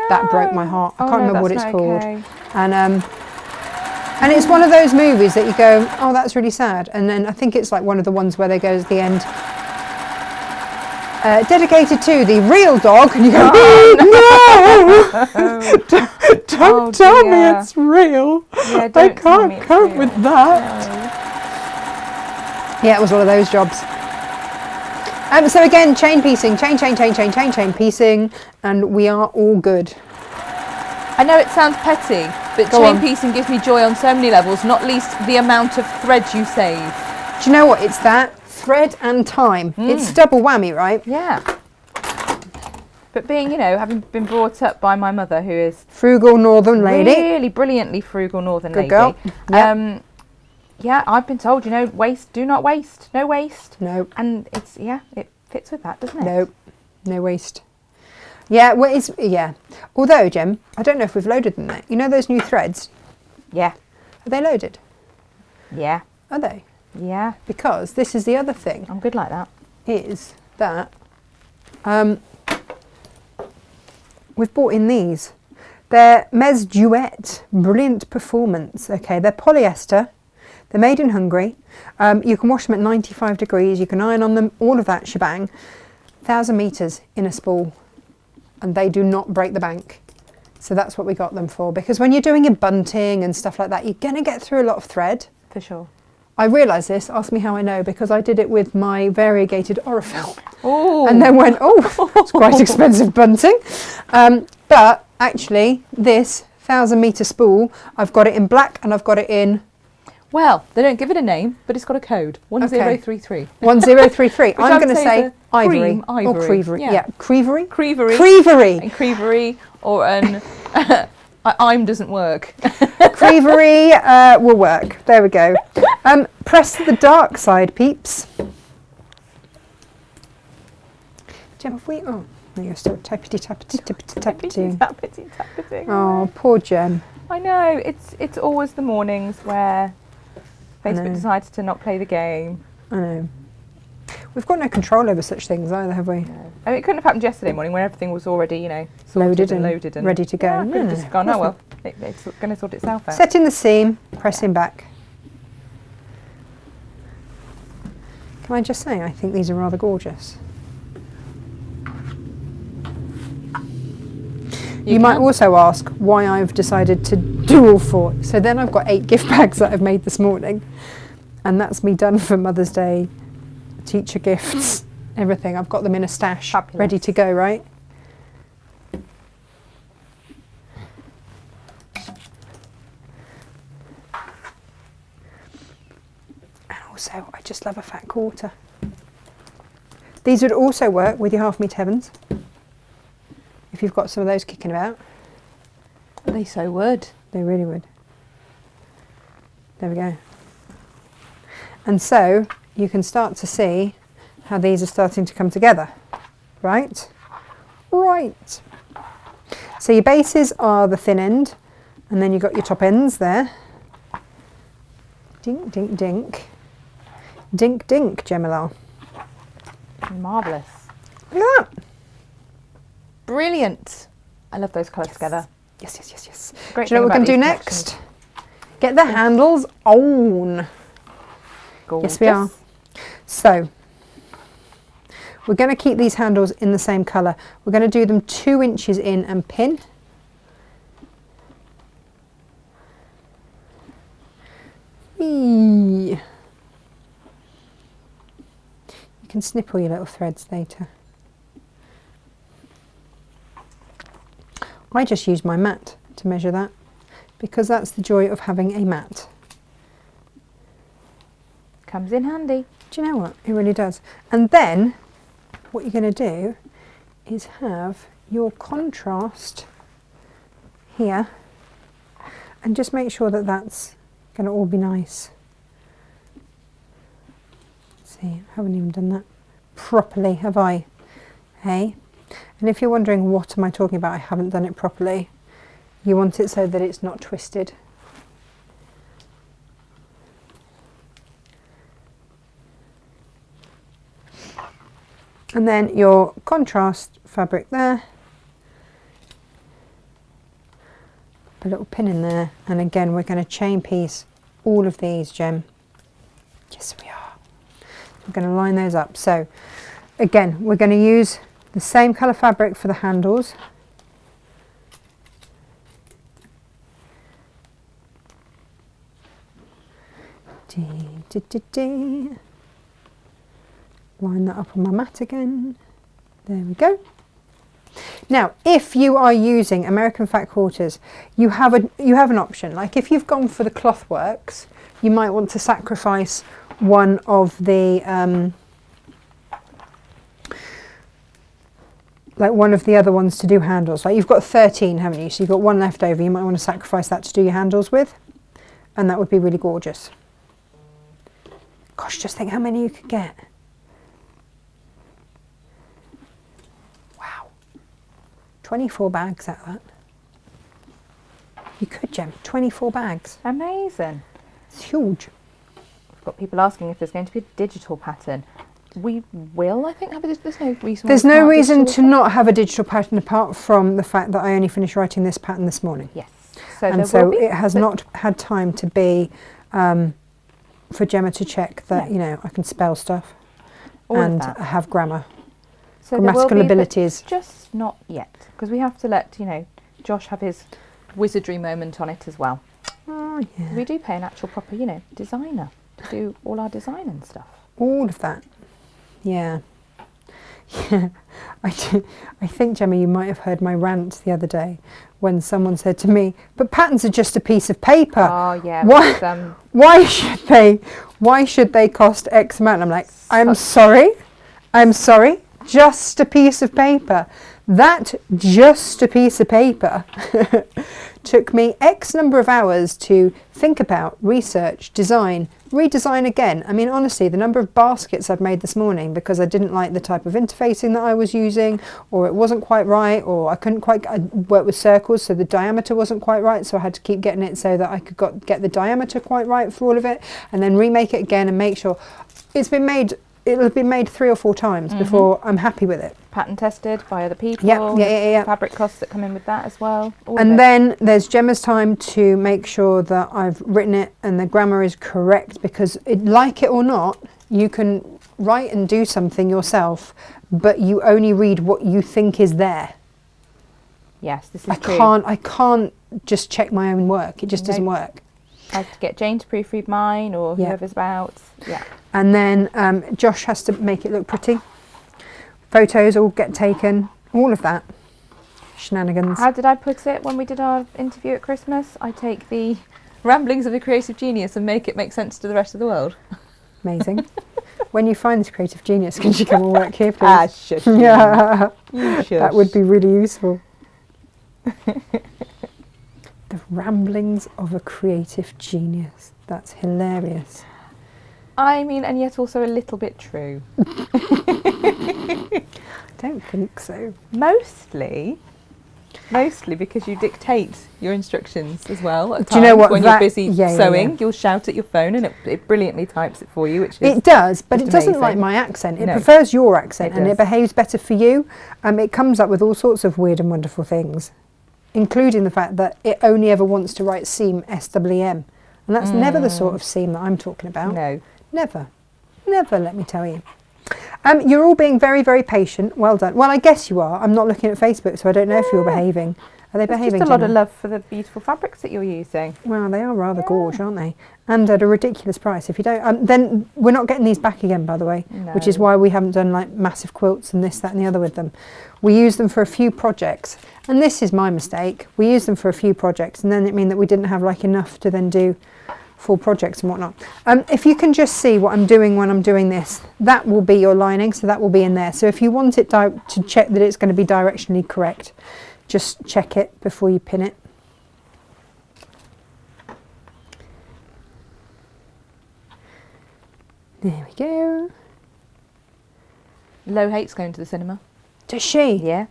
That broke my heart. I can't remember what it's called. Okay. And it's one of those movies that you go, oh, that's really sad. And then I think it's like one of the ones where they go at the end, dedicated to the real dog. And you go, no! Don't tell me it's real. Yeah, I can't cope with that. No. Yeah, it was one of those jobs. So again, chain piecing, chain piecing, and we are all good. I know it sounds petty, but chain piecing gives me joy on so many levels, not least the amount of thread you save. Do you know what? It's that thread and time. It's double whammy, right? Yeah. But being, having been brought up by my mother, who is frugal northern lady, really brilliantly frugal northern lady. Good girl. Yep. Yeah, I've been told, waste, do not waste, no waste. No. And it's, it fits with that, doesn't it? No, no waste. Yeah, well, although, Jem, I don't know if we've loaded them yet. You know those new threads? Yeah. Are they loaded? Yeah. Are they? Yeah. Because this is the other thing. I'm good like that. Is that we've bought in these. They're Mes Duet, brilliant performance. Okay, they're polyester. They're made in Hungary. You can wash them at 95 degrees. You can iron on them, all of that shebang. 1,000 metres in a spool. And they do not break the bank. So that's what we got them for. Because when you're doing your bunting and stuff like that, you're going to get through a lot of thread. For sure. I realise this, ask me how I know, because I did it with my variegated Orifil. Oh. And then went, it's quite expensive bunting. But actually, this 1,000 metre spool, I've got it in black and I've got it in... Well, they don't give it a name, but it's got a code. 1033. 1033. I'm going to say ivory. Ivory. Or crevery. Yeah. Crevery? Crevery. Crevery. And crevery or an... I'm doesn't work. Crevery will work. There we go. Press the dark side, peeps. Gem, have we... Oh, you're still tappity. Oh, poor Gem. I know. It's always the mornings where Facebook decides to not play the game. I know. We've got no control over such things either, have we? No. I mean, it couldn't have happened yesterday morning when everything was already, loaded and ready to go. Yeah, just gone, oh well, it's going to sort itself out. Setting the seam, pressing back. Can I just say, I think these are rather gorgeous. You might also ask why I've decided to do all 4. So then I've got 8 gift bags that I've made this morning. And that's me done for Mother's Day, teacher gifts, everything. I've got them in a stash, Fabulous. ready to go, right? And also, I just love a fat quarter. These would also work with your half-meter heavens, if you've got some of those kicking about. They so would. They really would. There we go. And so you can start to see how these are starting to come together, right? Right. So your bases are the thin end, and then you've got your top ends there. Dink, dink, dink. Dink, dink, Gemma. Marvellous. Look at that. Brilliant. I love those colours together. Yes, yes, yes, yes. Great Do you know what we're going to do next? Get the handles on. Gorgeous. Yes, we are. So, we're going to keep these handles in the same colour. We're going to do them 2 inches in and pin. Whee. You can snip all your little threads later. I just use my mat to measure that, because that's the joy of having a mat. Comes in handy. Do you know what? It really does. And then what you're going to do is have your contrast here, and just make sure that that's going to all be nice. Let's see, I haven't even done that properly, have I? Hey? And if you're wondering what am I talking about, I haven't done it properly. You want it so that it's not twisted. And then your contrast fabric there, a little pin in there, and again we're going to chain piece all of these, Gem. Yes, we are. We're going to line those up. So again, we're going to use the same colour fabric for the handles. Line that up on my mat again. There we go. Now, if you are using American fat quarters, you have an option. Like if you've gone for the cloth works, you might want to sacrifice one of the like one of the other ones to do handles. Like you've got 13, haven't you? So you've got one left over. You might want to sacrifice that to do your handles with, and that would be really gorgeous. Gosh, just think how many you could get. Wow. 24 bags out of that. You could, Gem. 24 bags. Amazing. It's huge. We've got people asking if there's going to be a digital pattern. We will, I think, have it. There's no reason. There's no reason to not have a digital pattern apart from the fact that I only finished writing this pattern this morning. Yes. And so it has not had time to be for Gemma to check that, you know, I can spell stuff and have grammar, so grammatical abilities. Just not yet, because we have to let, you know, Josh have his wizardry moment on it as well. Oh, yeah. We do pay an actual proper, you know, designer to do all our design and stuff. All of that. Yeah. Yeah. I think, Gemma, you might have heard my rant the other day when someone said to me, but patterns are just a piece of paper. Oh, yeah. Why should they cost X amount? I'm like, I'm sorry, just a piece of paper. That just a piece of paper took me X number of hours to think about, research, design, redesign again. I mean, honestly, the number of baskets I've made this morning because I didn't like the type of interfacing that I was using, or it wasn't quite right, or I couldn't quite work with circles, so the diameter wasn't quite right, so I had to keep getting it so that I could get the diameter quite right for all of it, and then remake it again and make sure it's been made. It'll have been made 3 or 4 times before I'm happy with it. Pattern tested by other people. Yeah. Fabric costs that come in with that as well. And then there's Gemma's time to make sure that I've written it and the grammar is correct, because like it or not, you can write and do something yourself, but you only read what you think is there. Yes, this is true. I can't just check my own work. It just doesn't work. I have to get Jane to proofread mine, or whoever's about. Yeah. And then Josh has to make it look pretty. Photos all get taken. All of that. Shenanigans. How did I put it when we did our interview at Christmas? I take the ramblings of a creative genius and make it make sense to the rest of the world. Amazing. When you find this creative genius, can you come and work here, please? Ah, shush. Yeah. You shush. That would be really useful. The ramblings of a creative genius. That's hilarious. I mean, and yet also a little bit true. I don't think so. Mostly because you dictate your instructions as well. At Do you know times what? When That- you're busy yeah, sewing, you'll shout at your phone and it brilliantly types it for you, which is It does, but it just doesn't amazing. like my accent. It No. prefers your accent, It and does. it behaves better for you. It comes up with all sorts of weird and wonderful things, including the fact that it only ever wants to write seam SWM, and that's never the sort of seam that I'm talking about. no. Never, let me tell you. You're all being very, very patient. Well done. Well, I guess you are. I'm not looking at Facebook, so I don't know if you're behaving. Are they There's behaving? just a lot of Gemma? love for the beautiful fabrics that you're using. Well, they are rather gorge, aren't they? And at a ridiculous price. If you don't, then we're not getting these back again, by the way, which is No. why we haven't done like massive quilts and this, that, and the other with them. We use them for a few projects, and this is my mistake. We use them for a few projects, and then it means that we didn't have like enough to then do full projects and whatnot. If you can just see what I'm doing when I'm doing this, that will be your lining, so that will be in there. So if you want it to check that it's going to be directionally correct, just check it before you pin it. There we go. Lo hates going to the cinema. Does she? Yeah.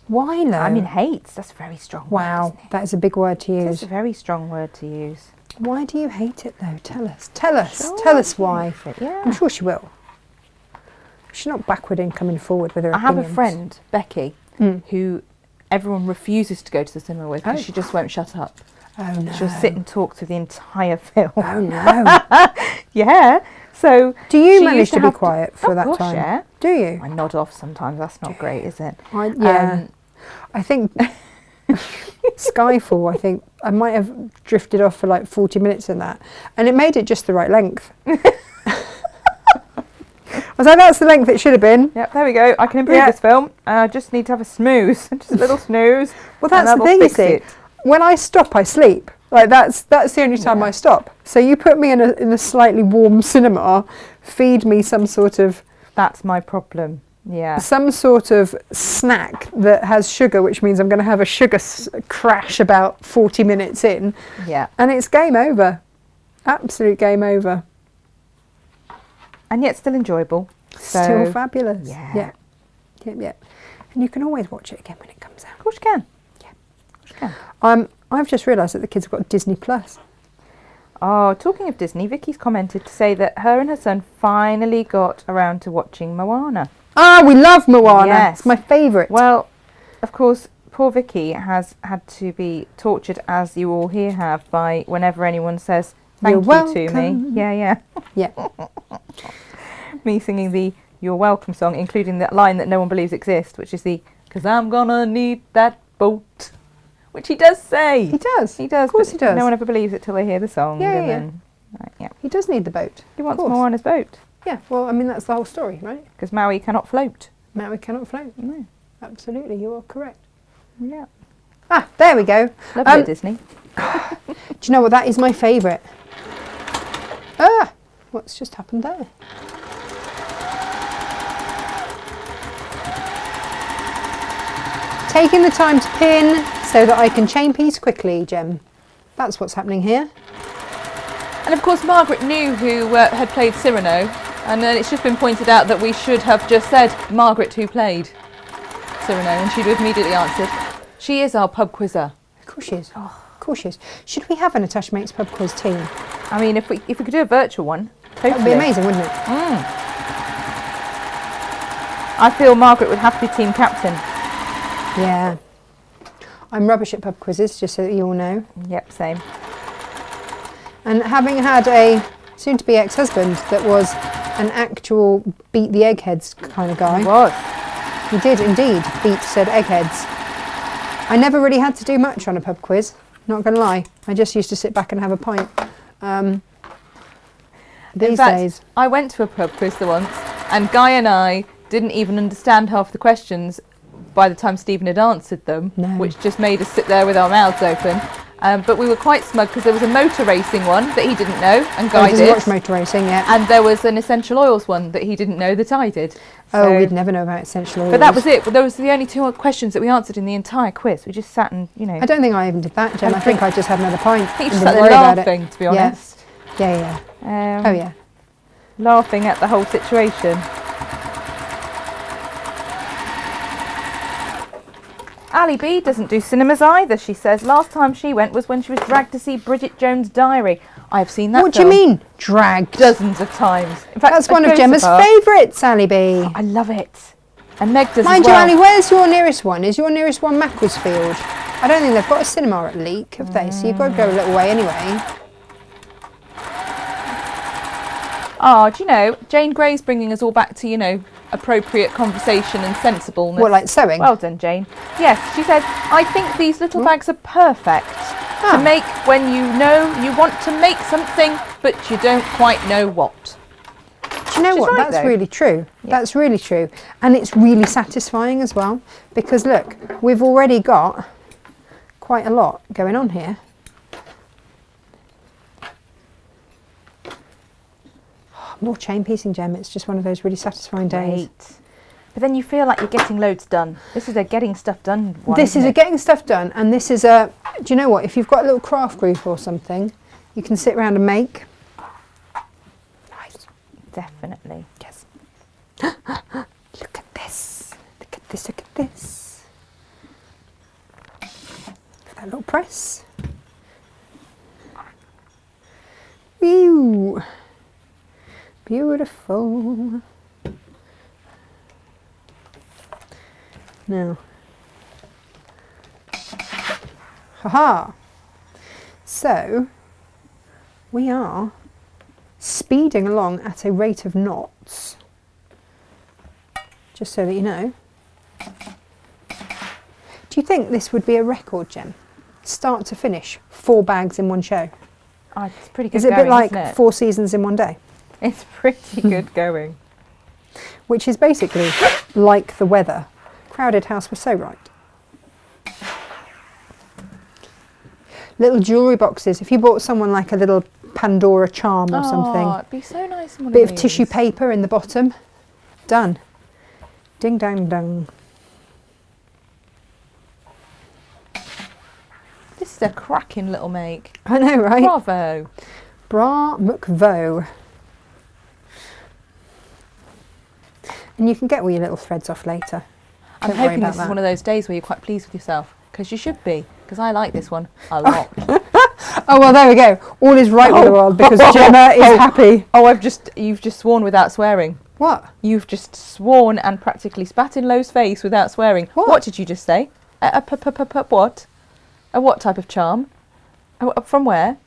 Why Lo? I mean, hates. That's a very strong wow, word, isn't it? that is a big word to It's use. a very strong word to use. Why do you hate it though? Tell us. Tell us. Sure, Tell us why. Yeah. I'm sure she will. She's not backward in coming forward with her I have a opinions. friend, Becky, who everyone refuses to go to the cinema with because Oh. she just won't shut up. Oh no. She'll sit and talk through the entire film. Oh no. Yeah. So Do you she manage used to be have quiet for of that course, time? Yeah. Do you? I nod off sometimes. That's not great, is it? Yeah. I think Skyfall, I think I might have drifted off for like 40 minutes in that, and it made it just the right length. I was like, that's the length it should have been. Yep, there we go. I can improve Yeah. this film. I just need to have a snooze. Just a little snooze. Well, that's and the that'll thing, you fix see. it. When I stop, I sleep. Like that's the only time Yeah. I stop. So you put me in a slightly warm cinema, feed me some sort of That's my problem. Yeah. snack that has sugar, which means I'm going to have a sugar crash about 40 minutes in, Yeah. and it's game over. Absolute game over. And yet still enjoyable. So, Still fabulous. yeah. Yeah. And you can always watch it again when it comes Of out. course you can. Yeah. Of course you can. I've just realised that the kids have got Disney Plus. Oh, talking of Disney, Vicky's commented to say that her and her son finally got around to watching Moana. Ah, we love Moana. Yes. It's my favourite. Well, of course, poor Vicky has had to be tortured, as you all here have, by whenever anyone says thank You're you to me. welcome. Yeah. Yeah. Me singing the You're Welcome song, including that line that no one believes exists, which is the 'cause I'm gonna need that boat. Which he does say. He does. He does. Of course but he does. No one ever believes it till they hear the song. Yeah, and yeah. then, right, yeah. He does need the boat. He wants course. Moana's boat. Yeah, well, I mean, that's the whole story, right? Because Maui cannot float. Maui cannot float. No. Absolutely, you are correct. Yeah. Ah, there we go. Lovely Disney. Do you know what? That is my favourite. Ah, what's just happened there? Taking the time to pin so that I can chain piece quickly, Jem. That's what's happening here. And of course, Margaret knew who had played Cyrano, and then it's just been pointed out that we should have just said Margaret who played Cyrano, and she'd have immediately answered. She is our pub quizzer. Of course she is. Of course she is. Should we have a Natasha Makes Pub Quiz team? I mean, if we could do a virtual one, totally. That would be amazing, wouldn't it? I feel Margaret would have to be team captain. Yeah. I'm rubbish at pub quizzes, just so that you all know. Yep, same. And having had a soon-to-be ex-husband that was an actual beat the eggheads kind of guy. He was. He did indeed beat said eggheads. I never really had to do much on a pub quiz, not going to lie. I just used to sit back and have a pint. These days. I went to a pub quiz the once, and Guy and I didn't even understand half the questions by the time Stephen had answered them, which just made us sit there with our mouths open. But we were quite smug because there was a motor racing one that he didn't know, and Guy did. Watch motor racing yet. And there was an essential oils one that he didn't know that I did. So, we'd never know about essential oils. But that was it. Those were the only 2 questions that we answered in the entire quiz. We just sat and, I don't think I even did that, Jem. I think I just had another pint. I think you just sat there laughing, to be honest. Yeah. Oh yeah. Laughing at the whole situation. Ali B doesn't do cinemas either, she says. Last time she went was when she was dragged to see Bridget Jones' Diary. I've seen that What do you mean, dragged? dozens of times. In fact, that's one of Gemma's favourites, Ali B. I love it. And Meg does Mind as well. you, Ali, where's your nearest one? Is your nearest one Macclesfield? I don't think they've got a cinema at Leek, have they? So you've got to go a little way anyway. Oh, do you know, Jane Grey's bringing us all back to, appropriate conversation and sensibleness. What, like sewing? Well done, Jane. Yes, she said, I think these little bags are perfect to make when you know you want to make something, but you don't quite know what. Do you know what? That's really true. Yeah. That's really true. And it's really satisfying as well, because look, we've already got quite a lot going on here. More chain piecing, Gem. It's just one of those really satisfying days. But then you feel like you're getting loads done. This is a getting stuff done one. This is a getting stuff done, and this is a. Do you know what? If you've got a little craft group or something, you can sit around and make. Nice. Definitely. Yes. Look at this. Look at this. Look at this. That little press. Whew. Beautiful. Now, haha. So, we are speeding along at a rate of knots, just so that you know. Do you think this would be a record, Gem? Start to finish, 4 bags in one show. Oh, it's pretty good. Is it a bit like 4 seasons in one day? It's pretty good going. Which is basically like the weather. Crowded House was so right. Little jewellery boxes. If you bought someone like a little Pandora charm or something. It'd be so nice. Bit of tissue paper in the bottom. Done. Ding dang dong. This is a cracking little make. I know, right? Bravo. Bra McVo. And you can get all your little threads off later. I'm hoping this is one of those days where you're quite pleased with yourself, because you should be, because I like this one a lot. Oh, well, there we go. All is right with the world because Gemma is happy. Oh, you've just sworn without swearing. What? You've just sworn and practically spat in Lo's face without swearing. What did you just say? What? A what type of charm? From where?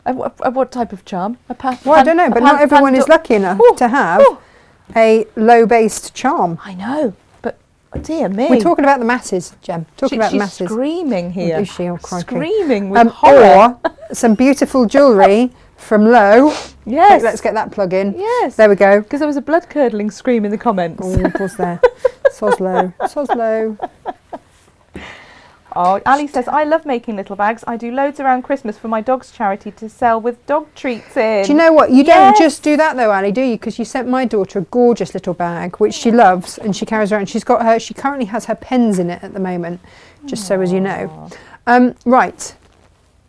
A what type of charm? Well, I don't know, but not everyone is lucky enough to have a low-based charm. I know, but dear me. We're talking about the masses, Gem. Talking about the masses. She's screaming here. Is she? Oh, crikey. Screaming with horror. Or some beautiful jewellery from Lo. Yes. Let's get that plug in. Yes. There we go. Because there was a blood-curdling scream in the comments. Oh, it was there. Soslo. Soslo. Oh, Ali says, I love making little bags. I do loads around Christmas for my dog's charity to sell with dog treats in. Do you know what? You don't just do that though, Ali, do you? Because you sent my daughter a gorgeous little bag, which she loves and she carries around. She currently has her pens in it at the moment, just so as you know. Right.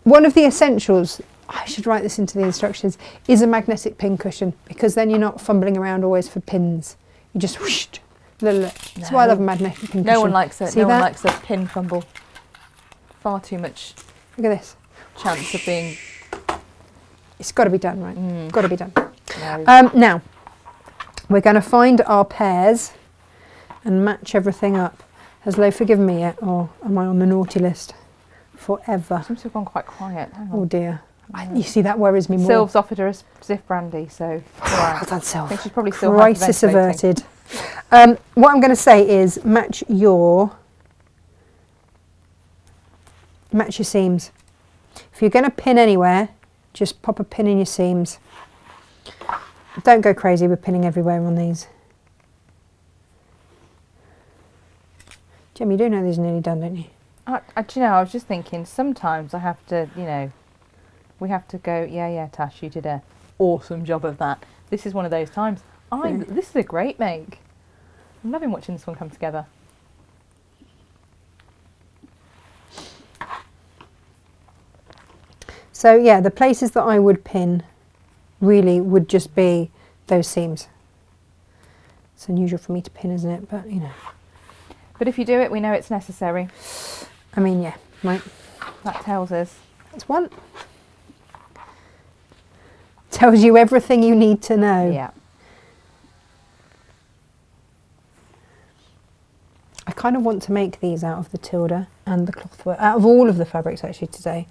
One of the essentials, I should write this into the instructions, is a magnetic pin cushion, because then you're not fumbling around always for pins. You just whoosh. That's why I love a magnetic pin cushion. No one likes it. See no that? one likes a pin fumble. Far too much. Look at this. Chance of being. It's got to be done, right? Got to be done. No. Now, we're going to find our pairs and match everything up. Has Lo forgiven me yet, or am I on the naughty list forever? Seems to have gone quite quiet. Hang on. Oh dear. You see, that worries me more. Sylv's offered her a Ziff brandy, so Well right. done, I Sylv. think she's probably still Crisis hyperventilating. averted. What I'm going to say is match your seams. If you're going to pin anywhere, just pop a pin in your seams. Don't go crazy with pinning everywhere on these. Jim, you do know these are nearly done, don't you? Do you know, I was just thinking, sometimes I have to, you know, we have to go, yeah, Tash, you did a awesome job of that. This is one of those times. This is a great make. I'm loving watching this one come together. So yeah, the places that I would pin really would just be those seams. It's unusual for me to pin, isn't it? But you know. But if you do it, we know it's necessary. I mean, yeah, right. That tells us. That's one. Tells you everything you need to know. Yeah. I kind of want to make these out of the Tilda and the cloth work, out of all of the fabrics actually today.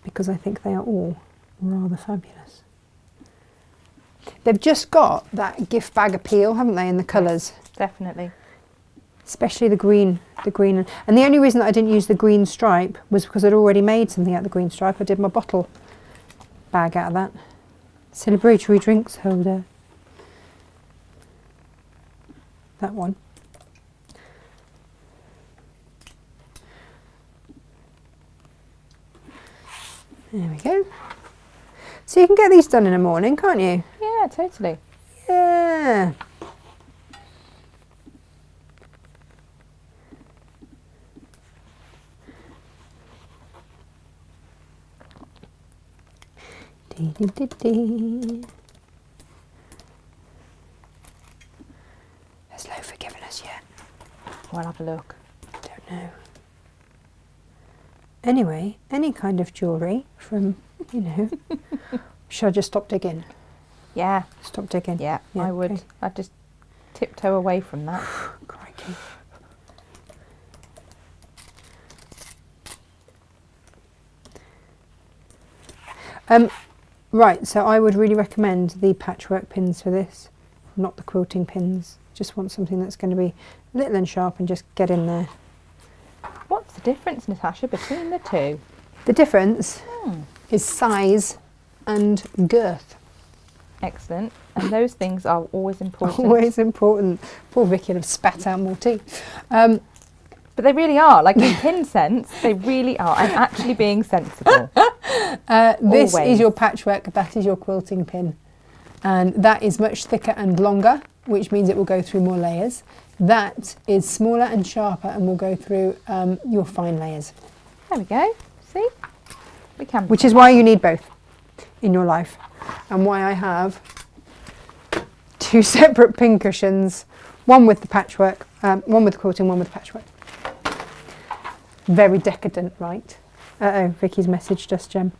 Because I think they are all rather fabulous. They've just got that gift bag appeal, haven't they, in the colours? Definitely. Especially the green. And the only reason that I didn't use the green stripe was because I'd already made something out of the green stripe. I did my bottle bag out of that. Celebratory drinks holder. That one. There we go. So you can get these done in a morning, can't you? Yeah, totally. Yeah. Dee, dee, dee, dee. Has Lo forgiven us yet? We'll have a look. Don't know. Anyway, any kind of jewellery from, you know, should I just stop digging? Yeah. Stop digging? Yeah, I would. Okay. I'd just tiptoe away from that. Crikey. Right, so I would really recommend the patchwork pins for this, not the quilting pins. Just want something that's going to be little and sharp and just get in there. What's the difference, Natasha, between the two? The difference is size and girth. Excellent. And those things are always important. Always important. Poor Vicky would have spat out more tea. But they really are. Like, in pin sense, they really are. I'm actually being sensible. This Always. is your patchwork, that is your quilting pin. And that is much thicker and longer, which means it will go through more layers. That is smaller and sharper and will go through your fine layers. There we go. See? We can. Which is why you need both in your life. And why I have two separate pin cushions, one with the patchwork, one with quilting, one with patchwork. Very decadent, right? Uh-oh, Vicky's messaged us, Jem.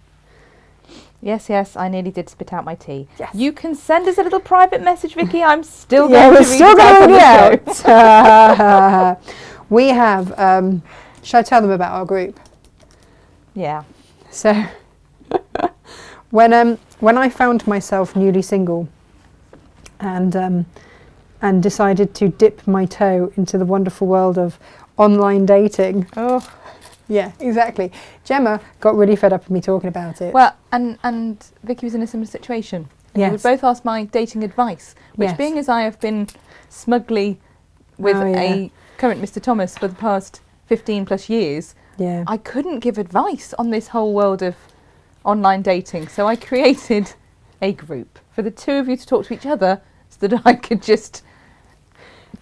Yes, I nearly did spit out my tea. Yes. You can send us a little private message, Vicky. I'm still Yeah, going we're to read still it out going on to the read show. it out. We have, shall I tell them about our group? Yeah. So, when I found myself newly single and decided to dip my toe into the wonderful world of online dating. Oh. Yeah, exactly. Gemma got really fed up with me talking about it. Well, and Vicky was in a similar situation. Yes. We both asked my dating advice, which Yes. being as I have been smugly with a current Mr. Thomas for the past 15 plus years, yeah. I couldn't give advice on this whole world of online dating. So I created a group for the two of you to talk to each other so that I could just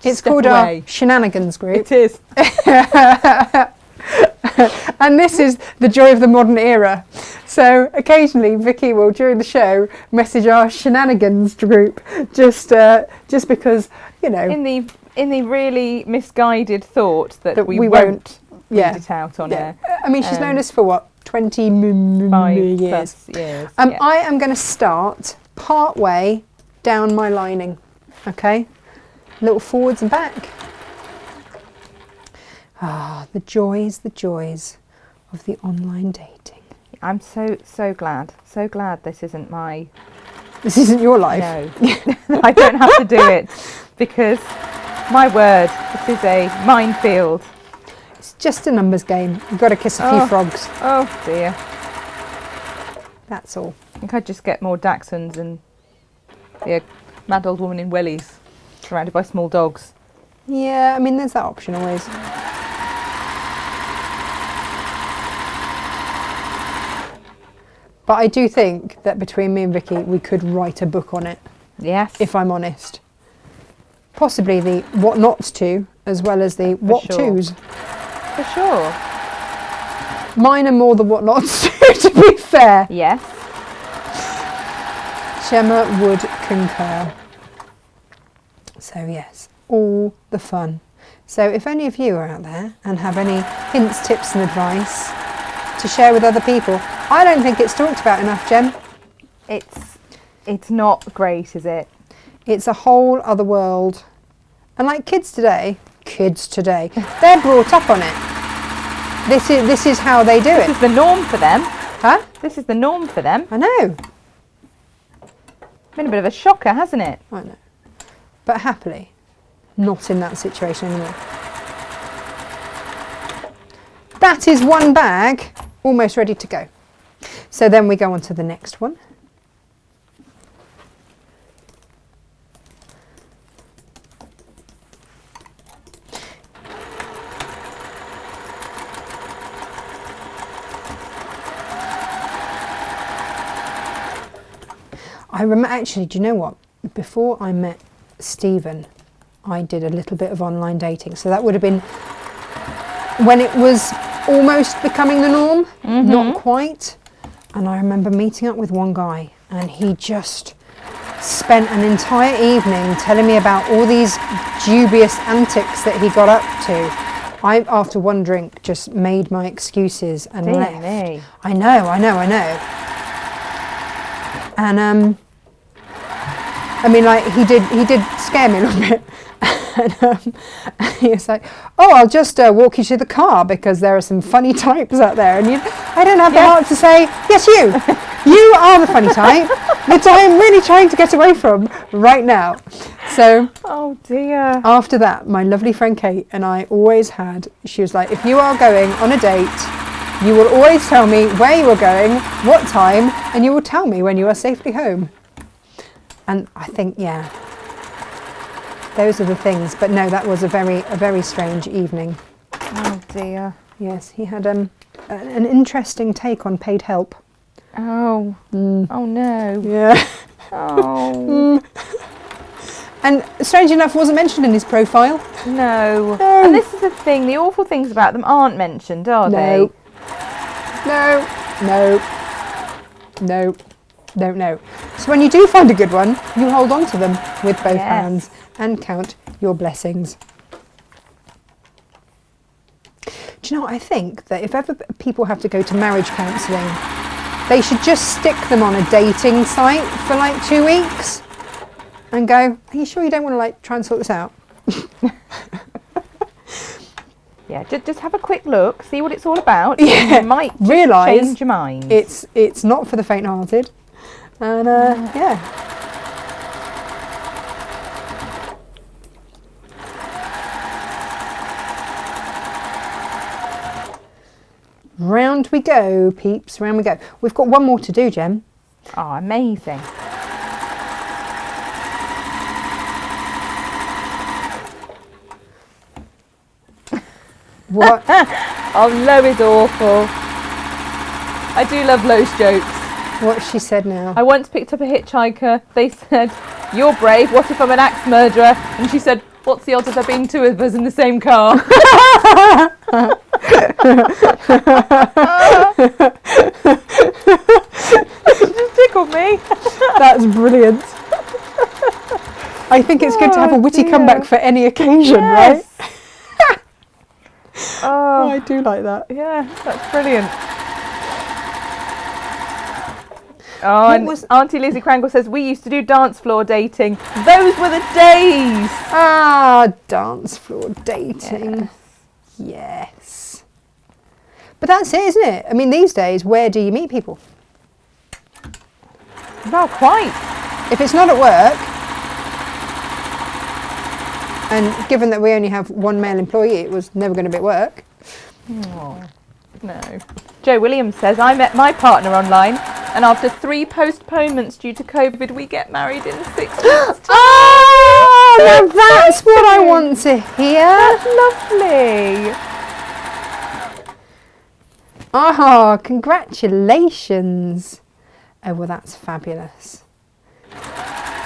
It's step called away. our Shenanigans group. It is. And this is the joy of the modern era. So occasionally Vicky will, during the show, message our Shenanigans group just because, you know, In the really misguided thought that we won't won't read it out on air. I mean, she's known us for what, 5 years. plus years. Yeah. I am going to start part way down my lining. Okay, little forwards and back. Ah, the joys of the online dating. I'm so glad this isn't my... This isn't your life. No, I don't have to do it, because, my word, this is a minefield. It's just a numbers game. You've got to kiss a few frogs. Oh dear. That's all. I think I'd just get more dachshunds and be a mad old woman in wellies, surrounded by small dogs. Yeah, I mean, there's that option always. But I do think that between me and Vicky, we could write a book on it. Yes. If I'm honest. Possibly the what nots to, as well as the what tos. For sure. Mine are more the what nots to, to be fair. Yes. Gemma would concur. So yes, all the fun. So if any of you are out there and have any hints, tips and advice to share with other people, I don't think it's talked about enough, Gem. It's not great, is it? It's a whole other world. And like kids today, they're brought up on it. This is how they do it. This is the norm for them. Huh? This is the norm for them. I know. Been a bit of a shocker, hasn't it? I know. But happily, not in that situation anymore. That is one bag almost ready to go. So then we go on to the next one. I remember, actually, do you know what? Before I met Stephen, I did a little bit of online dating. So that would have been when it was almost becoming the norm, not quite. And I remember meeting up with one guy, and he just spent an entire evening telling me about all these dubious antics that he got up to. I, after one drink, just made my excuses and left. Me. I know. And I mean, like, he did scare me a little bit. And he was like, "Oh, I'll just walk you to the car because there are some funny types out there." And I don't have the heart to say, "Yes, you are the funny type that I am really trying to get away from right now." So, oh dear. After that, my lovely friend Kate and I always had. She was like, "If you are going on a date, you will always tell me where you are going, what time, and you will tell me when you are safely home." And I think, yeah, those are the things. But no, that was a very strange evening. Oh dear. Yes, he had an interesting take on paid help. Oh. Oh no. Yeah. Oh. And strange enough, wasn't mentioned in his profile. No. And this is the thing, the awful things about them aren't mentioned, are they? No. So when you do find a good one, you hold on to them with both hands and count your blessings. Do you know what? I think that if ever people have to go to marriage counselling, they should just stick them on a dating site for like 2 weeks and go, "Are you sure you don't want to like try and sort this out?" Yeah, just have a quick look, see what it's all about. Yeah, you might realise change your mind. It's not for the faint-hearted. And yeah. Round we go, peeps, round we go. We've got one more to do, Jem. Oh, amazing. What? Oh, Lo is awful. I do love Lo's jokes. What she said now? I once picked up a hitchhiker. They said, "You're brave, what if I'm an axe murderer?" And she said, "What's the odds of there being two of us in the same car?" She just tickled me. That's brilliant. I think it's good to have a witty comeback for any occasion, right? Oh, I do like that. Yeah, that's brilliant. Oh, and Auntie Lizzie Crangle says, "We used to do dance floor dating. Those were the days." Ah, dance floor dating. Yes. But that's it, isn't it? I mean, these days, where do you meet people? Well, quite. If it's not at work, and given that we only have one male employee, it was never going to be at work. Oh, no. Joe Williams says, I met my partner online, and after 3 postponements due to COVID, we get married in 6 weeks. Oh, now that's what I want to hear. That's lovely. Oh, congratulations. Oh, well, that's fabulous.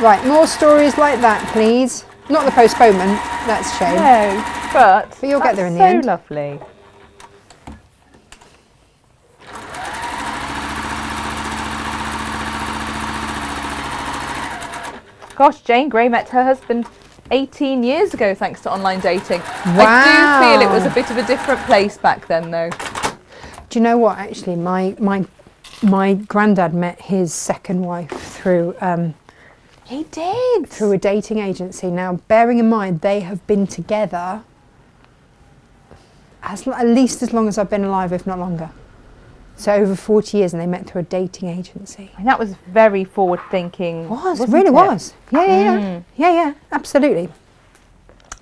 Right, more stories like that, please. Not the postponement, that's a shame. No, but you'll get there in the so end. Lovely. Gosh, Jane Grey met her husband 18 years ago thanks to online dating. Wow. I do feel it was a bit of a different place back then, though. Do you know what? Actually, my granddad met his second wife through He did. through a dating agency. Now, bearing in mind they have been together at least as long as I've been alive, if not longer. So over 40 years, and they met through a dating agency. And that was very forward-thinking. It really was. Yeah, absolutely.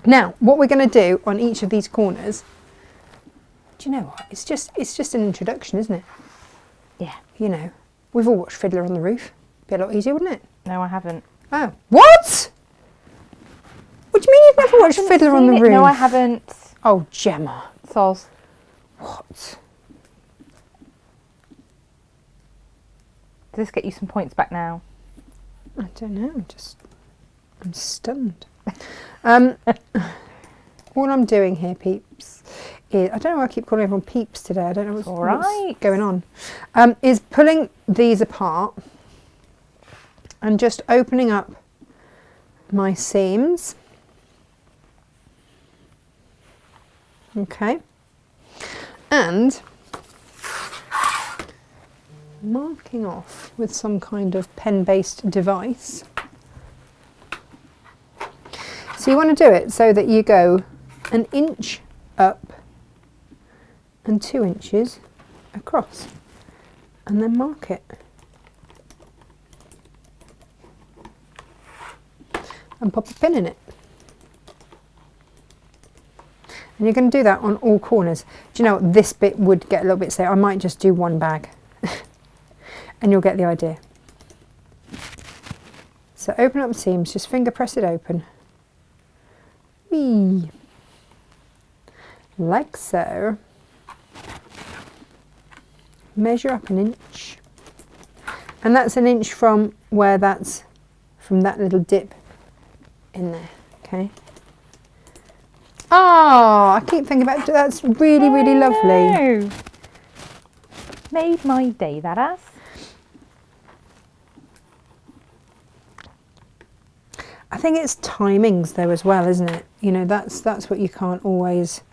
Now, what we're going to do on each of these corners, do you know what? It's just an introduction, isn't it? Yeah. You know, we've all watched Fiddler on the Roof. Be a lot easier, wouldn't it? No, I haven't. Oh, what? What do you mean you've never watched Fiddler on the Roof? No, I haven't. Oh, Gemma. Soz. What? Does this get you some points back now? I don't know. I'm stunned. All I'm doing here, peeps, is I don't know why I keep calling everyone peeps today. I don't know what's going on. Is pulling these apart and just opening up my seams. Okay. And marking off with some kind of pen-based device. So you want to do it so that you go 1 inch up and 2 inches across, and then mark it. And pop a pin in it. And you're going to do that on all corners. Do you know what? This bit would get a little bit slow. I might just do one bag. And you'll get the idea. So open up the seams, just finger press it open. Whee! Like so. Measure up 1 inch. And that's 1 inch from where that's, from that little dip in there, okay? Oh, I keep thinking about, that's really, really lovely. Made my day, that has. I think it's timings though as well, isn't it? You know, that's what you can't always.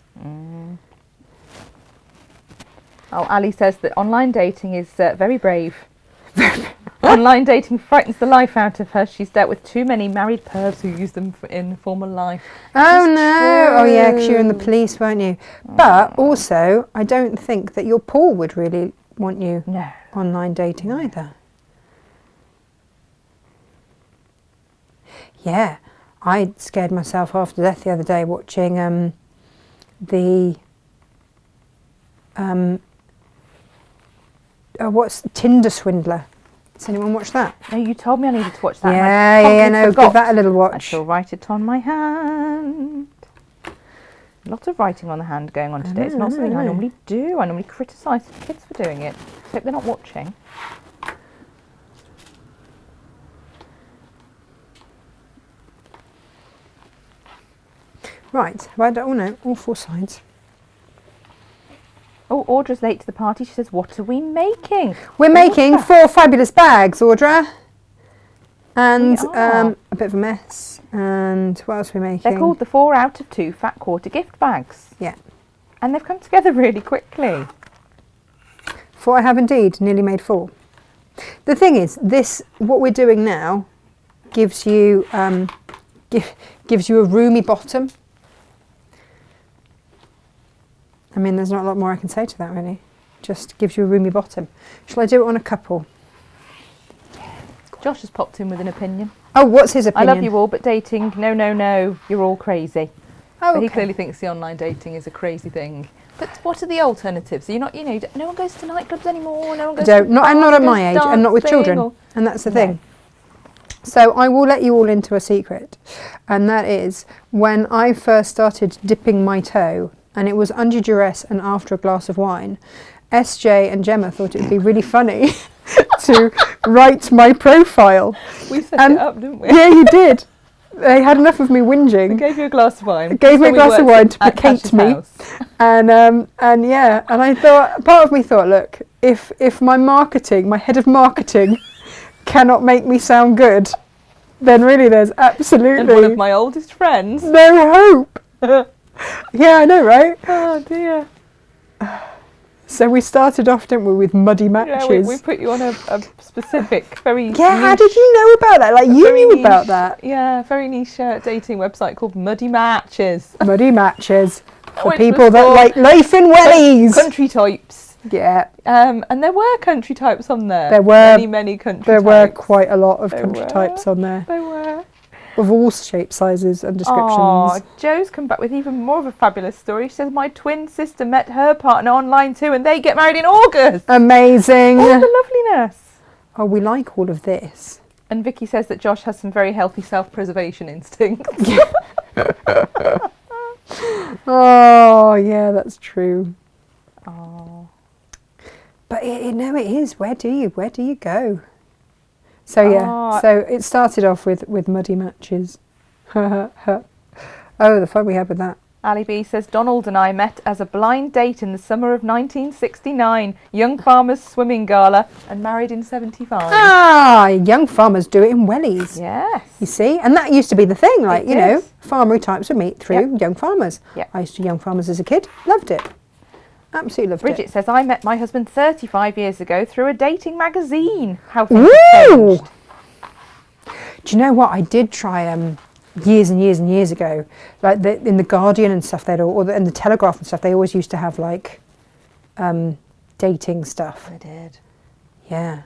Oh, Ali says that online dating is very brave. Online dating frightens the life out of her. She's dealt with too many married pervs who use them in formal life. Oh no! True. Oh yeah, because you were in the police, weren't you? But also, I don't think that your Paul would really want you online dating either. Yeah, I scared myself half to death the other day watching what's Tinder Swindler? Has anyone watched that? No, you told me I needed to watch that. Yeah, no, give that a little watch. I shall write it on my hand. A lot of writing on the hand going on today. It's not something I normally do. I normally criticise the kids for doing it. Except they're not watching. Right, have I done, oh no, all 4 sides. Oh, Audra's late to the party. She says, what are we making? We're making 4 fabulous bags, Audra. And a bit of a mess. And what else are we making? They're called the 4 out of 2 Fat Quarter gift bags. Yeah. And they've come together really quickly. 4 I have indeed, nearly made 4. The thing is, this, what we're doing now, gives you gives you a roomy bottom. I mean, there's not a lot more I can say to that, really. just gives you a roomy bottom. Shall I do it on a couple? Josh has popped in with an opinion. Oh, what's his I opinion? love you all, but dating, no, you're all crazy. Oh, But he okay. clearly thinks the online dating is a crazy thing. But what are the alternatives? You're not, no one goes to nightclubs anymore. No one goes Don't, to not, and bars, not at goes my age, and not with children. dancing, And that's the No. thing. So I will let you all into a secret, and that is when I first started dipping my toe, and it was under duress and after a glass of wine, SJ and Gemma thought it would be really funny to write my profile. We set And- it up, didn't we? Yeah, you did. They had enough of me I whinging. gave you a glass of wine. Gave me a So we glass of worked wine to at placate Tasha's me. house. And I thought, part of me thought, look, if my marketing, my head of marketing, cannot make me sound good, then really there's And one absolutely of my oldest friends. no hope. Yeah, I know, right? Oh dear. So we started off, didn't we, with muddy matches. Yeah, we put you on a specific, very Yeah, how niche- did you know about that? Like, you very knew about niche- that. Yeah, very niche dating website called Muddy Matches. Muddy matches for Which people was that for like life in wellies. Country types. Yeah, And there were country types on there. There were- many country there types. were quite a lot of There country were. types on there, There were. of all shapes, sizes and descriptions. Oh, Joe's come back with even more of a fabulous story. She says, my twin sister met her partner online too, and they get married in August. Amazing. All the loveliness. Oh, we like all of this. And Vicky says that Josh has some very healthy self-preservation instincts. Oh, yeah, that's true. Oh. But no, it is. Where do you go? So yeah, Oh. so it started off with muddy matches. Oh, the fun we had with that. Ali B says, Donald and I met as a blind date in the summer of 1969, Young Farmers Swimming Gala, and married in 75. Ah, young farmers do it in wellies. Yes. You see, and that used to be the thing. Like, It you know, is. farmery types would meet through young farmers. Yep. I used to young farmers as a kid. Loved it. Absolutely loved Bridget it. says, I met my husband 35 years ago through a dating magazine. How things have Woo! changed. Do you know what I did try years and years and years ago? Like in the Guardian and stuff, in the Telegraph and stuff, they always used to have like dating stuff. I did. Yeah,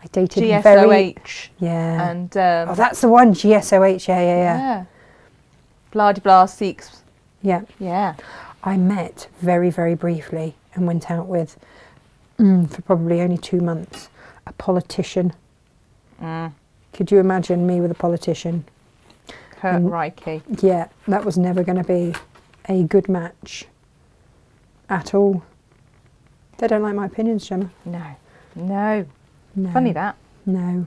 I dated GSOH. very. Yeah. And Oh, that's the one. GSOH. Yeah. yeah. Blah de blah seeks. Yeah. Yeah. I met very, very briefly and went out with, for probably only 2 months, a politician. Could you imagine me with a politician? Kurt Reike. Yeah, that was never going to be a good match at all. They don't like my opinions, Gemma. No. No. Funny that. No.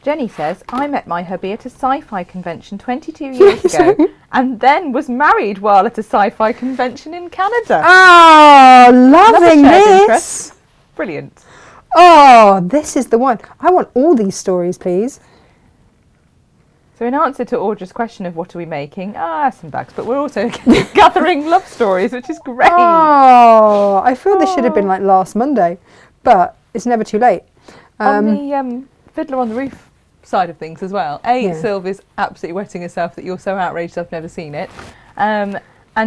Jenny says, I met my hubby at a sci-fi convention 22 years ago and then was married while at a sci-fi convention in Canada. Oh, loving shared this. interest. Brilliant. Oh, this is the one. I want all these stories, please. So in answer to Audra's question of what are we making, some bags, but we're also gathering love stories, which is great. Oh, I feel this should have been like last Monday, but it's never too late. On the Fiddler on the Roof side of things as well. Yeah. Sylvia's absolutely wetting herself that you're so outraged I've never seen it. And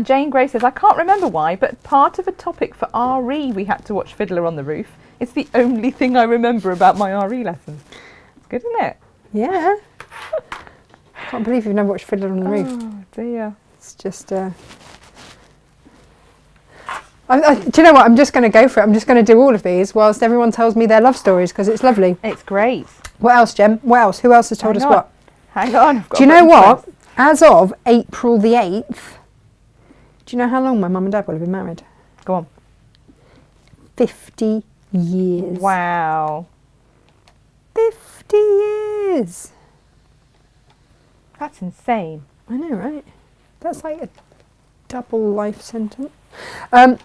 Jane Gray says, I can't remember why, but part of a topic for RE we had to watch Fiddler on the Roof. It's the only thing I remember about my RE lessons. It's good, isn't it? Yeah. Can't believe you've never watched Fiddler on the Roof. Oh dear. It's just. Do you know what? I'm just going to go for it. I'm just going to do all of these whilst everyone tells me their love stories because it's lovely. It's great. What else, Jem? What else? Who else has told us what? Hang on. I've got Do you a know button what? press. As of April the 8th, do you know how long my mum and dad will have been married? Go on. 50 years. Wow. 50 years. That's insane. I know, right? That's like a double life sentence. Don't